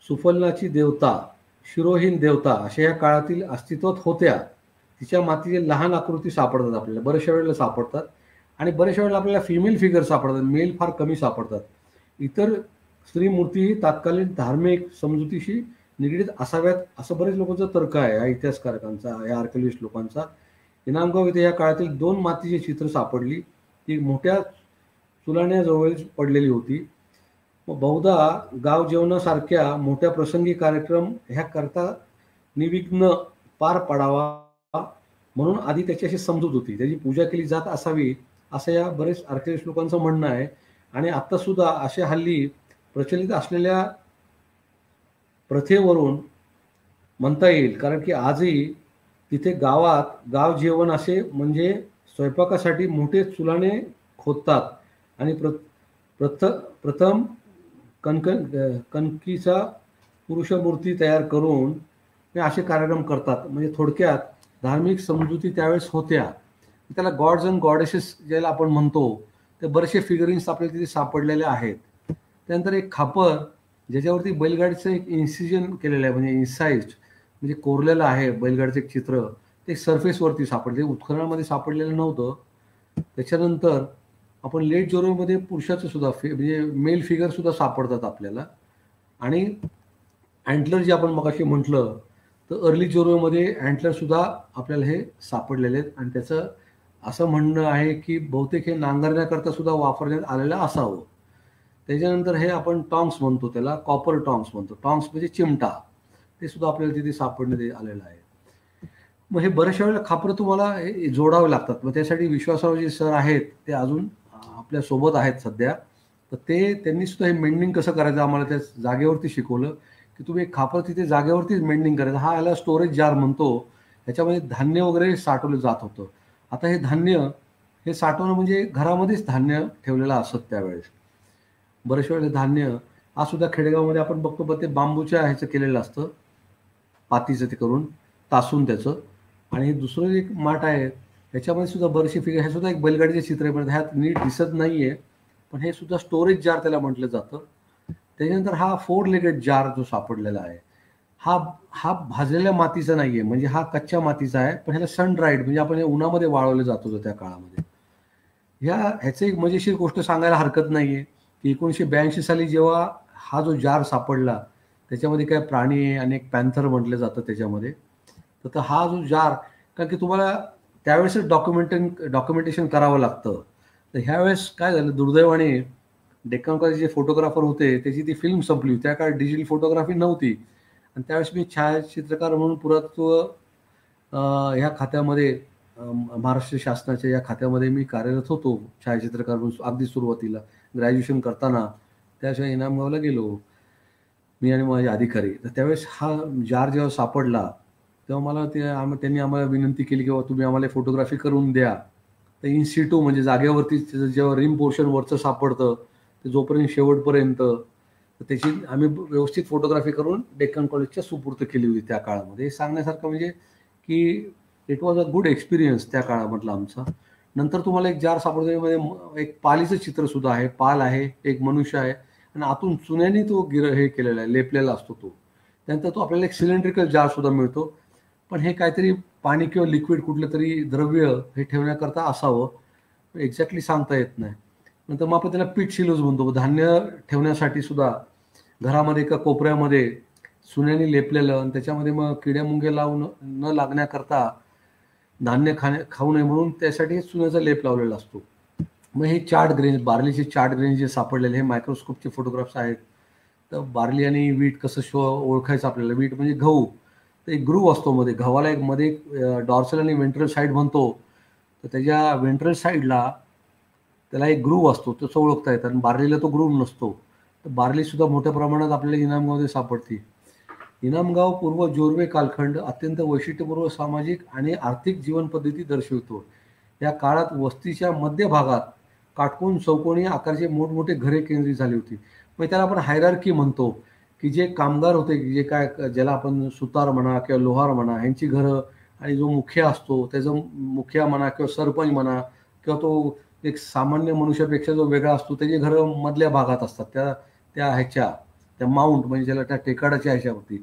सुफलनाची देवता, शिरोहीन देवता अशा या काळातील अस्तित्वात होत्या. तिच्या मातीचे लहान आकृती सापडतात आपल्याला, बऱ्याचशा वेळेला सापडतात, आणि बऱ्याचशा वेळेला आपल्याला फिमेल फिगर सापडतात, मेल फार कमी सापडतात. इतर स्त्री मूर्तीही तात्कालीन धार्मिक समजुतीशी निगडीत असाव्यात असं बरेच लोकांचा तर्क आहे, या इतिहासकारकांचा, या आर्किओलॉजिस्ट लोकांचा. इनामगाव इथे या काळातील 2 मातीची चित्र सापडली. ती मोठ्या चुलाण्याजवळ पडलेली होती. मग बहुधा गाव जेवणासारख्या मोठ्या प्रसंगी कार्यक्रम ह्या करता निर्विघ्न पार पडावा म्हणून आधी त्याची अशी समजूत होती, त्याची पूजा केली जात असावी असं या बरेच आर्किटेक्ट लोकांचं म्हणणं आहे. आणि आता सुद्धा असे हल्ली प्रचलित असलेल्या प्रथेवरून म्हणता येईल, कारण की आजही तिथे गावात गाव जेवण असे म्हणजे स्वयंपाकासाठी मोठे चुलाने खोदतात आणि प्रथ प्रथम कणकण कणकीचा पुरुषमूर्ती तयार करून हे असे कार्यक्रम करतात. म्हणजे थोडक्यात धार्मिक समजुती त्यावेळेस होत्या. त्याला गॉड्स अँड गॉडेसेस ज्याला आपण म्हणतो, ते बरेचसे फिगरिन्स आपल्याला तिथे सापडलेले आहेत. त्यानंतर एक खापर ज्याच्यावरती बैलगाडीचं एक इन्सिजन केलेलं आहे, म्हणजे इन्साइज्ड म्हणजे कोरलेलं आहे बैलगाडीचं एक चित्र, ते सरफेसवरती सापडले, उत्खननामध्ये सापडलेलं नव्हतं. त्याच्यानंतर आपण लेट जोरोमध्ये पुरुषाचं सुद्धा म्हणजे मेल फिगर सुद्धा सापडतात आपल्याला. आणि अँटलर जे आपण मगाशी म्हटलं, तर अर्ली जोरोमध्ये अँटलर सुद्धा आपल्याला हे सापडलेले आहेत. आणि त्याचं असं म्हणणं आहे की बहुतेक हे नांगरण्याकरता सुद्धा वापरण्यात आलेलं असावं. त्याच्यानंतर हे आपण टॉंग्स म्हणतो, त्याला कॉपर टॉंग्स म्हणतो. टॉंग्स म्हणजे चिमटा, ते सुद्धा आपल्याला तिथे सापडण्यात आलेलं आहे. मग हे बऱ्याचशा वेळेला खापरं तुम्हाला जोडावे लागतात. मग त्यासाठी विश्वासराव जे सर आहेत ते अजून आपल्या सोबत आहेत सध्या. तर त्यांनी सुद्धा हे मेंडिंग कसं करायचं आम्हाला त्या जागेवरती शिकवलं, की तुम्ही एक खापर तिथे जागेवरतीच मेंडिंग करायचं. हा याला स्टोरेज जार म्हणतो. ह्याच्यामध्ये धान्य वगैरे साठवलं जात होतं. आता हे धान्य हे साठवणं म्हणजे घरामध्येच धान्य ठेवलेलं असत त्यावेळेस. बरेच वेळेला धान्य हा सुद्धा खेडेगावमध्ये आपण बघतो, पण ते बांबूच्या ह्याचं केलेलं असतं, पातीचं ते करून तासून त्याचं. आणि दुसरं एक माठ आहे, त्याच्यामध्ये सुद्धा बरेचसे फिगर, हे सुद्धा एक बैलगाडीचे चित्र आहे, पण ह्यात नीट दिसत नाहीये, पण हे सुद्धा स्टोरेज जार त्याला म्हटलं जातं. त्याच्यानंतर हा 4 लेगेड जार जो सापडलेला आहे, हा हा भाजलेल्या मातीचा नाहीये, म्हणजे हा कच्च्या मातीचा आहे, पण ह्याला सन ड्राईड म्हणजे आपण हे उन्हामध्ये वाळवलं जात होतं त्या काळामध्ये. ह्याचं एक मजेशीर गोष्ट सांगायला हरकत नाहीये, की 1982 साली जेव्हा हा जो जार सापडला, त्याच्यामध्ये काय प्राणी आहे आणि एक पॅन्थर म्हटलं जातं त्याच्यामध्ये. तर हा जो जार, कारण की तुम्हाला त्यावेळेस डॉक्युमेंटेशन करावं लागतं. तर ह्यावेळेस काय झालं, दुर्दैवाने डेक्कन कॉलेजचे जे फोटोग्राफर होते त्याची ती फिल्म संपली. त्या काळात डिजिटल फोटोग्राफी नव्हती. आणि त्यावेळेस मी छायाचित्रकार म्हणून पुरातत्व ह्या खात्यामध्ये, महाराष्ट्र शासनाच्या या खात्यामध्ये मी कार्यरत होतो छायाचित्रकार म्हणून अगदी सुरुवातीला ग्रॅज्युएशन करताना. त्याशिवाय इनामगावला गेलो मी आणि माझे अधिकारी. तर त्यावेळेस हा जार जेव्हा सापडला, तेव्हा मला त्यांनी आम्हाला विनंती केली की बाबा तुम्ही आम्हाला फोटोग्राफी करून द्या. तर इन सिटू म्हणजे जागेवरती जेव्हा रिम पोर्शन वरचं सापडतं, ते जोपर्यंत शेवटपर्यंत, तर त्याची आम्ही व्यवस्थित फोटोग्राफी करून डेक्कन कॉलेजच्या सुपूर्द केली होती त्या काळामध्ये. हे सांगण्यासारखं म्हणजे की it was a good experience त्या काळामधला आमचा. नंतर तुम्हाला एक जार सापडतो, मध्ये एक पालीचं चित्र सुद्धा आहे. पाल आहे, एक मनुष्य आहे, आणि आतून चुन्याने तो हे केलेला आहे, लेपलेला असतो तो. त्यानंतर तो आपल्याला एक सिलेंड्रिकल जार सुद्धा मिळतो, पण हे काहीतरी पाणी किंवा लिक्विड कुठलं तरी द्रव्य हे ठेवण्याकरता असावं, एक्झॅक्टली सांगता येत नाही. नंतर मग आपण त्याला पीठ शिलोज म्हणतो. धान्य ठेवण्यासाठी सुद्धा घरामध्ये एका कोपऱ्यामध्ये चुन्याने लेपलेलं, आणि त्याच्यामध्ये मग किड्या मुंग्या लावून न लागण्याकरता धान्य खाऊ नये म्हणून त्यासाठी चुन्याचा लेप लावलेला असतो. मग हे चार्ट ग्रेन्स, बार्लीचे चार्ट ग्रेन्स जे सापडलेले, हे मायक्रोस्कोपचे फोटोग्राफ्स आहेत. तर बार्ली आणि वीट कसं ओळखायचं आपल्याला. वीट म्हणजे गहू, तर एक ग्रूव असतो मध्ये, गव्हाला एक मध्ये डॉर्सल आणि वेंट्रल साईड म्हणतो. तर त्याच्या वेंट्रल साईडला त्याला एक ग्रूव असतो, तसं ओळखता येतं. आणि बार्लीला तो ग्रूव नसतो. तर बार्ली सुद्धा मोठ्या प्रमाणात आपल्याला इनामगावमध्ये सापडते. इनामगाव पूर्व जोरवे कालखंड अत्यंत वैशिष्ट्यपूर्व सामाजिक आणि आर्थिक जीवन पद्धती दर्शवतो. या काळात वस्तीच्या मध्य भागात काटकोन चौकोनी आकारचे मोठमोठे घरे केंद्रित झाली होती. मग त्याला आपण हायरार्की म्हणतो, की जे कामगार होते, जे काय ज्याला आपण सुतार म्हणा किंवा लोहार म्हणा, यांची घरं, आणि जो मुखिया असतो त्याचं मुखिया म्हणा किंवा सरपंच म्हणा, किंवा तो एक सामान्य मनुष्यापेक्षा जो वेगळा असतो, त्याची घरं मधल्या भागात असतात, त्या माउंट म्हणजे ज्याला त्या टेकाडाच्या ह्याच्यावरती.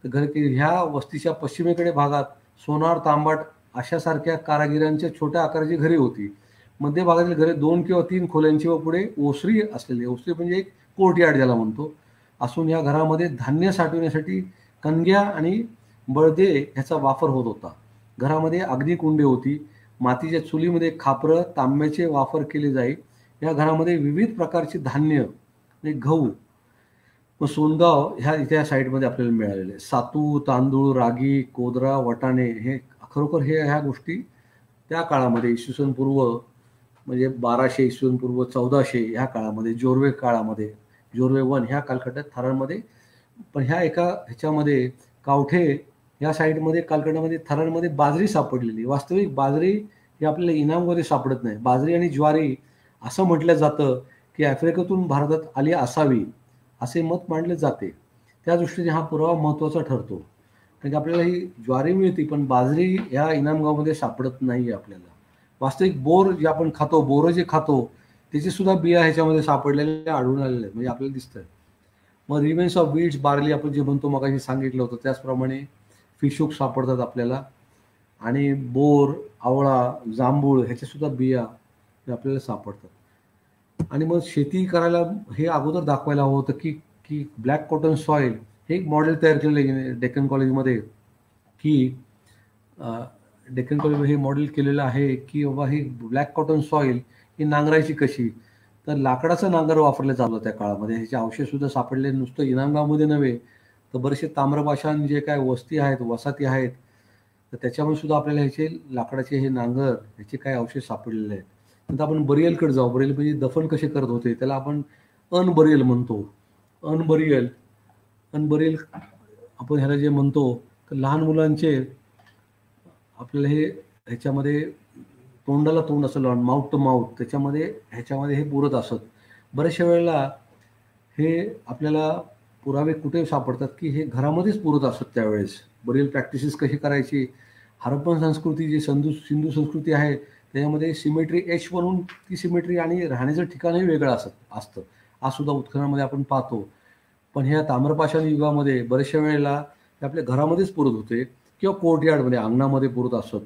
तर ह्या वस्तीच्या पश्चिमेकडे भागात सोनार, तांबाट अशासारख्या कारागिरांच्या छोट्या आकाराची घरे होती. मध्य भागातील घरे 2 किंवा 3 खोल्यांची व पुढे ओसरी असलेली, ओसरी म्हणजे एक कोर्टयार्ड ज्याला म्हणतो, असून या घरामध्ये धान्य साठवण्यासाठी कणग्या आणि बळदे ह्याचा वापर होत होता. घरामध्ये अग्निकुंडे होती. मातीच्या चुलीमध्ये खापरं, तांब्याचे वापर केले जाई. या घरामध्ये विविध प्रकारचे धान्य म्हणजे गहू, मग सोनगाव ह्या इथे या साईडमध्ये आपल्याला मिळालेले सातू, तांदूळ, रागी, कोदरा, वटाणे हे खरोखर ह्या गोष्टी त्या काळामध्ये इसवी सन पूर्व म्हणजे 1200 इसवी सन पूर्व 1400 ह्या काळामध्ये जोर्वे काळामध्ये जोर्वे वन ह्या कालखंडात थरारमध्ये पण ह्या एका ह्याच्यामध्ये कावठे या साईडमध्ये कालखंडामध्ये थरारमध्ये बाजरी सापडलेली. वास्तविक बाजरी ही आपल्याला इनाममध्ये सापडत नाही. बाजरी आणि ज्वारी असं म्हटलं जातं की आफ्रिकेतून भारतात आली असावी असे मत मांडले जाते. त्या दृष्टीने हा पुरावा महत्त्वाचा ठरतो. कारण की आपल्याला ही ज्वारी मिळते पण बाजरी ह्या इनामगावमध्ये सापडत नाही आपल्याला. वास्तविक बोर जे आपण खातो बोरं जे खातो त्याची सुद्धा बिया ह्याच्यामध्ये सापडलेल्या आढळून आलेल्या आहेत म्हणजे आपल्याला दिसतंय. मग रिमेन्स ऑफ बीड्स बार्ली आपण जे म्हणतो मगाशी सांगितलं होतं त्याचप्रमाणे फिशोक सापडतात आपल्याला आणि बोर आवळा जांभूळ ह्याच्या सुद्धा बिया आपल्याला सापडतात. आणि मग शेती करायला हे अगोदर दाखवायला हवं होतं की की ब्लॅक कॉटन सॉईल हे एक मॉडेल तयार केलेलं आहे डेक्कन कॉलेजमध्ये की डेक्कन कॉलेज हे मॉडेल केलेलं आहे की बाबा ही ब्लॅक कॉटन सॉईल ही नांगरायची कशी. तर लाकडाचं नांगर वापरलं जात होतं त्या काळामध्ये. ह्याचे अवशेष सुद्धा सापडले नुसतं इनामगावमध्ये नव्हे तर बरेचसे ताम्रपाषाण जे काय वस्ती आहेत वसाहती आहेत तर त्याच्यामुळे सुद्धा आपल्याला ह्याचे लाकडाचे हे नांगर ह्याचे काय अवशेष सापडलेले आहेत. नंतर आपण बरियलकडे जाऊ. बरियल म्हणजे दफन कसे करत होते त्याला आपण अनबरियल म्हणतो. अनबरियल आपण ह्याला जे म्हणतो तर लहान मुलांचे आपल्याला हे ह्याच्यामध्ये तोंडाला तोंड असं लावून माउथ टू माउथ ह्याच्यामध्ये हे पुरत असत. बऱ्याचशा वेळेला हे आपल्याला पुरावे कुठे सापडतात की हे घरामध्येच पुरत असत त्यावेळेस. बरियल प्रॅक्टिसेस कशी करायची. हरप्पन संस्कृती जी सिंधू संस्कृती आहे त्याच्यामध्ये सिमेट्री एच म्हणून ती सिमेट्री आणि राहण्याचं ठिकाणही वेगळं असतं. आज सुद्धा उत्खननामध्ये आपण पाहतो. पण ह्या ताम्रपाषाण युगामध्ये बऱ्याचशा वेळेला ते आपल्या घरामध्येच पुरत होते किंवा कोर्टयार्डमध्ये अंगणामध्ये पुरत असत.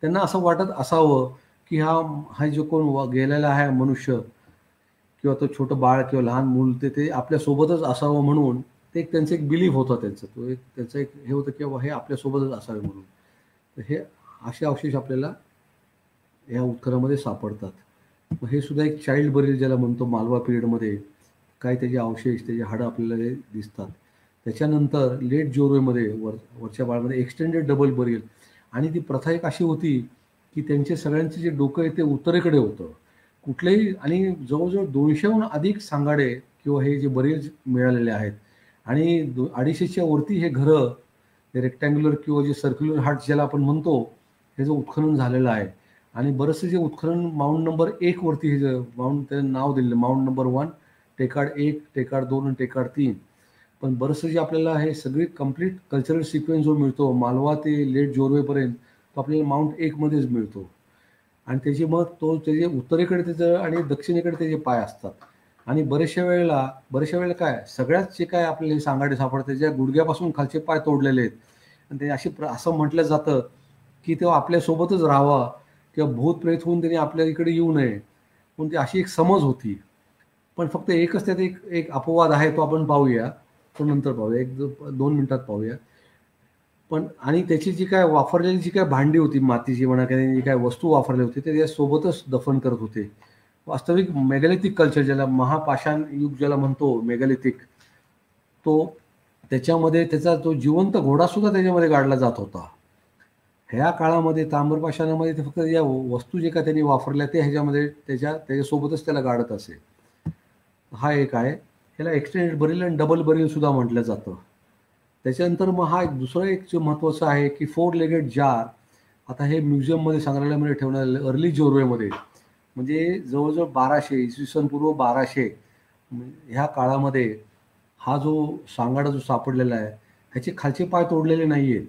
त्यांना असं वाटत असावं की हा जो कोण गेलेला आहे मनुष्य किंवा तो छोटं बाळ किंवा लहान मूल ते आपल्यासोबतच असावं म्हणून ते त्यांचं एक बिलीफ होतं त्यांचं एक हे होतं की बाबा हे आपल्यासोबतच असावे म्हणून. तर हे असे अवशेष आपल्याला ह्या उत्खनामध्ये सापडतात. मग हे सुद्धा एक चाइल्ड बरियल ज्याला म्हणतो मालवा पिरियडमध्ये काही त्याचे अवशेष त्याचे हाडं आपल्याला दिसतात. त्याच्यानंतर लेट जोर्वेमध्ये वरच्या बाळामध्ये एक्सटेंडेड डबल बरियल आणि ती प्रथा एक अशी होती की त्यांचे सगळ्यांचे जे डोकं आहे ते उत्तरेकडे होतं. कुठलेही आणि जवळजवळ 200हून अधिक सांगाडे किंवा हे जे बरियल मिळालेले आहेत आणि 250च्या वरती हे घरं हे रेक्टँग्युलर किंवा जे सर्क्युलर हार्ट ज्याला आपण म्हणतो ह्याचं उत्खनन झालेलं आहे. आणि बरंचसं जे उत्खनन माउंट नंबर 1 वरती हे जे माउंट त्याचं नाव दिलेलं माउंट नंबर 1 टेकाड 1 टेकाड 2 आणि टेकाड 3. पण बरंचसं जे आपल्याला हे सगळी कंप्लीट कल्चरल सिक्वेन्स जो मिळतो मालवा ते लेट जोर्वेपर्यंत तो आपल्याला माउंट 1 मध्येच मिळतो. आणि त्याची मग त्याचे उत्तरेकडे त्याचं आणि दक्षिणेकडे त्याचे पाय असतात. आणि बऱ्याचशा वेळेला काय सगळ्यात जे काय आपल्याला सांगाडे सापडतात त्याच्या गुडघ्यापासून खालचे पाय तोडलेले आहेत. आणि ते असं म्हटलं जातं की तो आपल्यासोबतच राहावा किंवा भूत प्रेत होऊन त्याने आपल्या इकडे येऊ नये पण ती अशी एक समज होती. पण फक्त एकच त्यात एक अपवाद आहे तो आपण पाहूया. तो नंतर पाहूया 1-2 मिनिटात पाहूया. पण आणि त्याची जी काय वापरलेली जी काय भांडी होती मातीची म्हणा किंवा जी काय वस्तू वापरली होती ते त्यासोबतच दफन करत होते. वास्तविक मेगॅलिथिक कल्चर ज्याला महापाषाण युग ज्याला म्हणतो मेगॅलिथिक तो त्याच्यामध्ये त्याचा तो जिवंत घोडा सुद्धा त्याच्यामध्ये गाडला जात होता. ह्या काळामध्ये ताम्रपाषाणामध्ये ते फक्त या वस्तू जे काय त्यांनी वापरल्या ते ह्याच्यामध्ये त्याच्यासोबतच त्याला गाडत असे. हा एक आहे. ह्याला एक्सटेंडेड बरियल आणि डबल बरियल सुद्धा म्हटलं जातं. त्याच्यानंतर मग हा दुसरं एक जो महत्त्वाचं आहे की 4 लेगेड जार. आता हे म्युझियममध्ये संग्रहालयामध्ये ठेवण्यात आलेलं अर्ली जोर्वेमध्ये म्हणजे जवळजवळ 1200 इसवी सन पूर्व 1200 ह्या काळामध्ये हा जो सांगाडा जो सापडलेला आहे ह्याचे खालचे पाय तोडलेले नाही आहेत.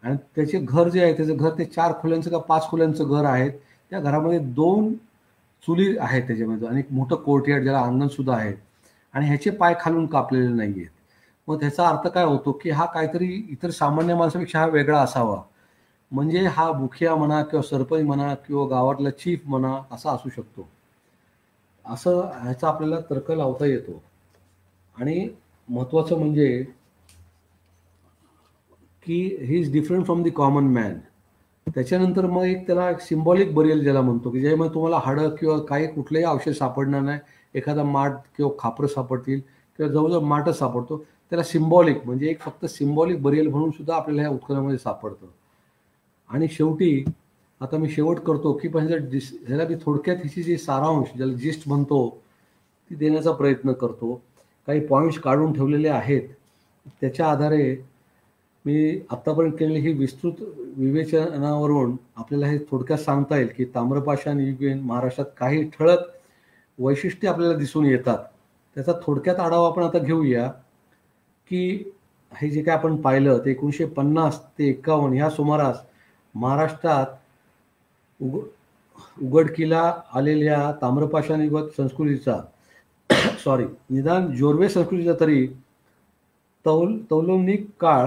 आणि त्याचे घर जे आहे त्याचं घर ते 4 खोल्यांचं का 5 खोल्यांचं घर आहे. त्या घरामध्ये 2 चुली आहेत त्याच्यामध्ये आणि एक मोठं कोर्टयार्ड ज्याला अंगण सुद्धा आहे. आणि ह्याचे पाय खालून कापलेले नाही आहेत. मग त्याचा अर्थ काय होतो की हा काहीतरी इतर सामान्य माणसापेक्षा हा वेगळा असावा. म्हणजे हा मुखिया म्हणा किंवा सरपंच म्हणा किंवा गावातला चीफ म्हणा असा असू शकतो. असं ह्याचा आपल्याला तर्क लावता येतो. आणि महत्त्वाचं म्हणजे की he is different from the common man. त्याच्यानंतर मग एक त्याला एक सिम्बॉलिक बरियल ज्याला म्हणतो की ज्यामुळे तुम्हाला हाडं किंवा काही कुठलेही अवशेष सापडणार नाही. एखादा माठ किंवा खापरं सापडतील किंवा जवळजवळ माठच सापडतो. त्याला सिम्बॉलिक म्हणजे एक फक्त सिम्बॉलिक बरियल म्हणून सुद्धा आपल्याला ह्या उत्खनामध्ये सापडतं. आणि शेवटी आता मी शेवट करतो की पण ह्याला मी थोडक्यात हिची जी सारांश ज्याला जिस्ट म्हणतो ती देण्याचा प्रयत्न करतो. काही पॉईंट्स काढून ठेवलेले आहेत. त्याच्या आधारे मी आत्तापर्यंत केलेली ही विस्तृत विवेचनावरून आपल्याला हे थोडक्यात सांगता येईल की ताम्रपाषाण युगीन महाराष्ट्रात काही ठळक वैशिष्ट्ये आपल्याला दिसून येतात. त्याचा थोडक्यात आढावा आपण आता घेऊया की हे जे काय आपण पाहिलं ते 1950 ते 51 ह्या सुमारास महाराष्ट्रात उघडकीला आलेल्या ताम्रपाषाण युगात संस्कृतीचा निदान जोर्वे संस्कृतीचा तरी तौलनिक काळ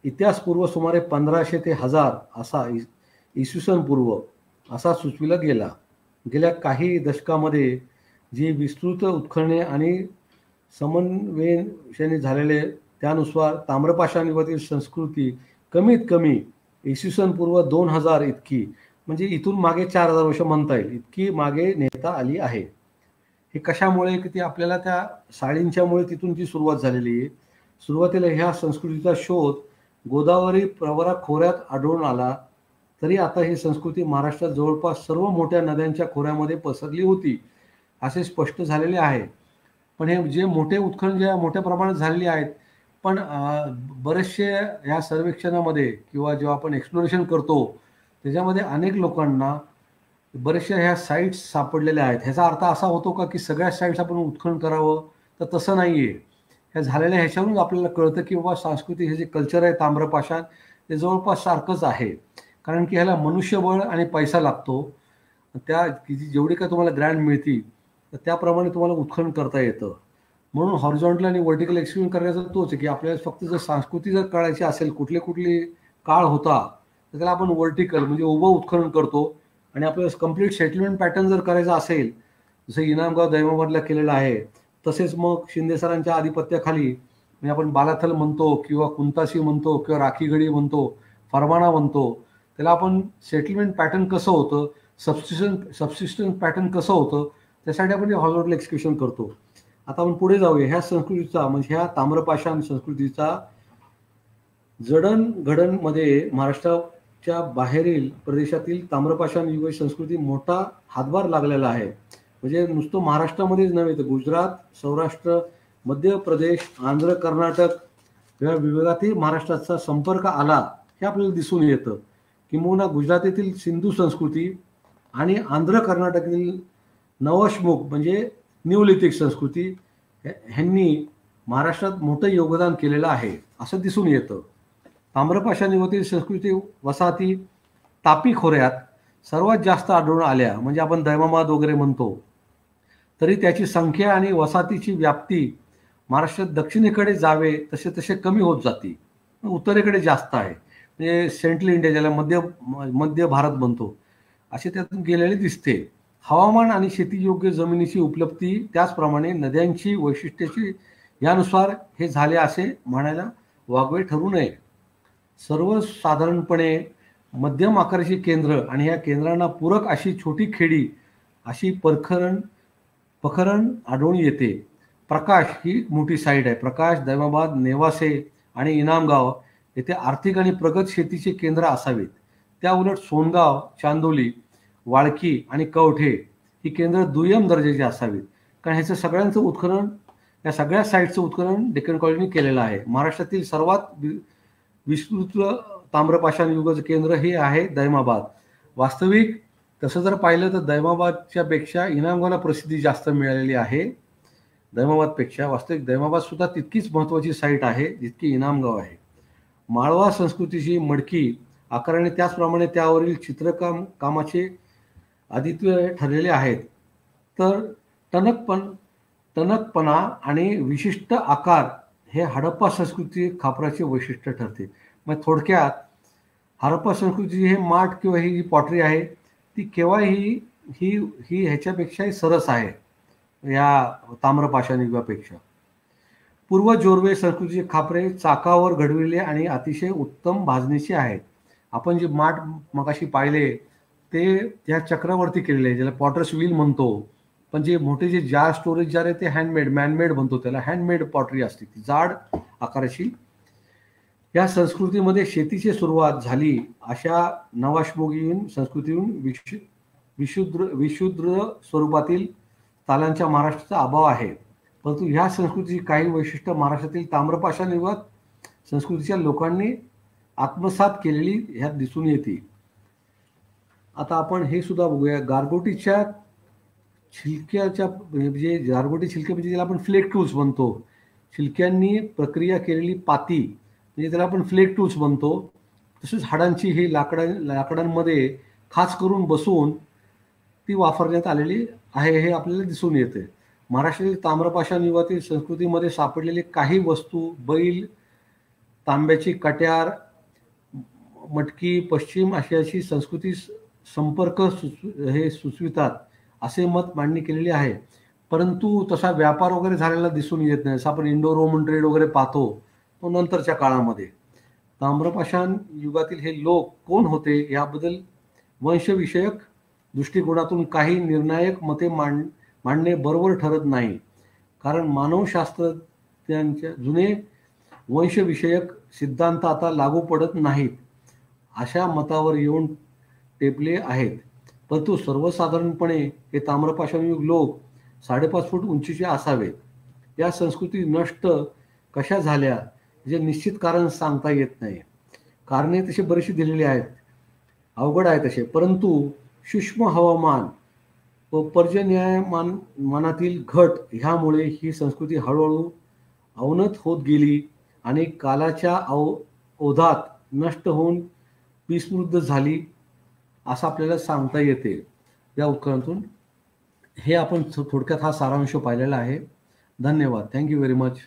इतिहासपूर्व सुमारे 1500 ते 1000 असा इसवी सन पूर्व असा सुचविला गेला. गेल्या काही दशकामध्ये जी विस्तृत उत्खनने आणि समन्वयाने झालेले त्यानुसार ताम्रपाषाण युगातील संस्कृती कमीत कमी इसवी सन पूर्व 2000 इतकी, म्हणजे इथून मागे 4000 वर्ष म्हणता येईल, इतकी मागे नेता आली आहे. हे कशामुळे की ती आपल्याला त्या साळींच्यामुळे तिथून ती सुरुवात झालेली आहे. सुरुवातीला ह्या संस्कृतीचा शोध गोदावरी प्रवरा खोऱ्यात आढळून आला, तरी आता ही संस्कृती महाराष्ट्रात जवळपास सर्व मोठ्या नद्यांच्या खोऱ्यामध्ये पसरली होती असे स्पष्ट झालेले आहे. पण हे जे मोठे उत्खनन जे मोठ्या प्रमाणात झालेले आहेत, पण बरेचसे ह्या सर्वेक्षणामध्ये किंवा जेव्हा आपण एक्सप्लोरेशन करतो त्याच्यामध्ये अनेक लोकांना बरेचशा ह्या साईट्स सापडलेल्या आहेत. ह्याचा अर्थ असा होतो का की सगळ्या साईट्स आपण उत्खनन करावं, तर तसं नाही आहे. ह्या झालेल्या ह्याच्यावरून आपल्याला कळतं की बाबा सांस्कृतिक हे जे कल्चर आहे ताम्रपाषाण ते जवळपास सारखंच आहे. कारण की ह्याला मनुष्यबळ आणि पैसा लागतो. त्या जेवढी काय तुम्हाला ग्रँड मिळती तर त्याप्रमाणे तुम्हाला उत्खनन करता येतं. म्हणून हॉरिझॉन्टल आणि व्हर्टिकल एक्सपेरिमेंट करायचा तोच आहे की आपल्याला फक्त जर संस्कृती जर कळायची असेल, कुठले काळ होता, तर त्याला आपण व्हर्टिकल म्हणजे उभं उत्खनन करतो. आणि आपल्याला कम्प्लीट सेटलमेंट पॅटर्न जर करायचा असेल, जसं इनामगाव दैमाबादला केलेलं आहे, तसेच मग शिंदे सरांच्या आधिपत्याखाली म्हणजे आपण बालाथल म्हणतो किंवा कुंतासी म्हणतो किंवा राखीगडी म्हणतो, फरमाना म्हणतो, त्याला आपण सेटलमेंट पॅटर्न कसं होतं, सबसिस्टन्स पॅटर्न कसं होतं, त्यासाठी आपण हॉरिझॉन्टल एक्सक्युशन करतो. आता आपण पुढे जाऊया. ह्या संस्कृतीचा म्हणजे ह्या ताम्रपाषाण संस्कृतीचा जडणघडणमध्ये महाराष्ट्राच्या बाहेरील प्रदेशातील ताम्रपाषाण युग संस्कृती मोठा हातभार लागलेला आहे. म्हणजे नुसतं महाराष्ट्रामध्येच नव्हे तर गुजरात, सौराष्ट्र, मध्य प्रदेश, आंध्र, कर्नाटक या विभागातही महाराष्ट्राचा संपर्क आला हे आपल्याला दिसून येतं. किंबहुना गुजरातेतील सिंधू संस्कृती आणि आंध्र कर्नाटकातील नवश्मुख म्हणजे न्यूलिथिक संस्कृती ह्यांनी महाराष्ट्रात मोठं योगदान केलेलं आहे असं दिसून येतं. ताम्रपाषाण युगातील संस्कृती वसाहती तापी खोऱ्यात सर्वात जास्त आढळून आल्या, म्हणजे आपण दैमाबाद वगैरे म्हणतो, तरी त्याची संख्या आणि वसाहतीची व्याप्ती महाराष्ट्रात दक्षिणेकडे जावे तसे तसे कमी होत जाते, उत्तरेकडे जास्त आहे. म्हणजे सेंट्रल इंडिया ज्याला मध्य भारत म्हणतो असे त्यातून गेलेले दिसते. हवामान आणि शेतीयोग्य जमिनीची उपलब्धी, त्याचप्रमाणे नद्यांची वैशिष्ट्याची यानुसार हे झाले असे म्हणायला वागवे ठरू नये. सर्वसाधारणपणे मध्यम आकाराची केंद्र आणि या केंद्रांना पूरक अशी छोटी खेडी अशी पखरण आढळून येते. प्रकाश ही मोठी साईट आहे. प्रकाश, दैमाबाद, नेवासे आणि इनामगाव येथे आर्थिक आणि प्रगत शेतीचे केंद्र असावेत. त्या उलट सोनगाव, चांदोली, वाळकी आणि कवठे ही केंद्र दुय्यम दर्जाची असावीत. कारण ह्याचं सगळ्यांचं उत्खनन, या सगळ्या साईटचं उत्खनन डेक्कन कॉलनी केलेलं आहे. महाराष्ट्रातील सर्वात विस्तृत ताम्रपाषाण युगाचं केंद्र हे आहे दैमाबाद. वास्तविक तसं जर पाहिलं तर दैमाबादच्या पेक्षा इनामगावला प्रसिद्धी जास्त मिळालेली आहे. दैमाबादपेक्षा वास्तविक दैमाबाद सुद्धा तितकीच महत्त्वाची साईट आहे जितकी इनामगाव आहे. माळवा संस्कृतीची मडकी आकाराने त्याचप्रमाणे त्यावरील कामाचे आदित्य ठरलेले आहेत. तर टणकपणा आणि विशिष्ट आकार हे हडप्पा संस्कृती खापराचे वैशिष्ट्य ठरते. मग थोडक्यात हडप्पा संस्कृतीची हे माठ किंवा ही जी पॉटरी आहे ती केव्हाही ही ह्याच्यापेक्षाही सरस आहे या ताम्रपाषाण युगापेक्षा. पूर्व जोर्वे संस्कृतीचे खापरे चाकावर घडविले आणि अतिशय उत्तम भाजणीचे आहेत. आपण जे माठ मगाशी पाहिले ते त्या चक्रावरती केलेले आहे, ज्याला पॉटर्स व्हील म्हणतो. पण जे मोठे जे जार स्टोरेज जार आहे ते मॅनमेड म्हणतो, त्याला हँडमेड पॉटरी असते, ती जाड आकाराची. या संस्कृतीमध्ये शेतीची सुरुवात झाली अशा नवाश्मोगीन संस्कृतीहून विशुद्ध स्वरूपातील तालांच्या महाराष्ट्राचा अभाव आहे. परंतु ह्या संस्कृतीची काही वैशिष्ट्य महाराष्ट्रातील ताम्रपाषाण युगात संस्कृतीच्या लोकांनी आत्मसात केलेली ह्यात दिसून येते. आता आपण हे सुद्धा बघूया. गारगोटीच्या छिलक्याच्या म्हणजे गारगोटी छिलके म्हणजे ज्याला आपण फ्लेक टूल्स म्हणतो, छिलक्यांनी प्रक्रिया केलेली पाती म्हणजे त्याला आपण फ्लेक टूल्स म्हणतो. तसेच हाडांची ही लाकडांमध्ये खास करून बसवून ती वापरण्यात आलेली आहे हे आपल्याला दिसून येते. महाराष्ट्रातील ताम्रपाषाण युगातील संस्कृतीमध्ये सापडलेले काही वस्तू बैल, तांब्याची कट्यार, मटकी पश्चिम आशियाची संस्कृती संपर्क हे सुचवितात असे मत मांडणी केलेली आहे. परंतु तसा व्यापार वगैरे झालेला दिसून येत नाही. जसं आपण इंडो रोमन ट्रेड वगैरे पाहतो तो नंतरच्या काळामध्ये. ताम्रपाषाण युगातील हे लोक कोण होते याबद्दल वंशविषयक दृष्टिकोनातून काही निर्णायक मते मांडणे बरोबर ठरत नाही, कारण मानवशास्त्रज्ञांच्या जुने वंशविषयक सिद्धांत आता लागू पडत नाहीत अशा मतावर येऊन टेपले आहेत. परंतु सर्वसाधारणपणे हे ताम्रपाषाण युग लोक 5.5 फूट उंचीचे असावेत. या संस्कृती नष्ट कशा झाल्या जे निश्चित कारण सांगता येत नाही. कारणे तशी बरीचशी दिलेली आहेत, अवघड आहे तसे. परंतु सूक्ष्म हवामान व पर्जन्यमानातील घट ह्यामुळे ही संस्कृती हळूहळू अवनत होत गेली आणि कालाच्या ओघात नष्ट होऊन विस्मृत झाली असं आपल्याला सांगता येते या उत्खननातून. हे आपण थोडक्यात हा सारांश पाहिलेला आहे. धन्यवाद. Thank you very much.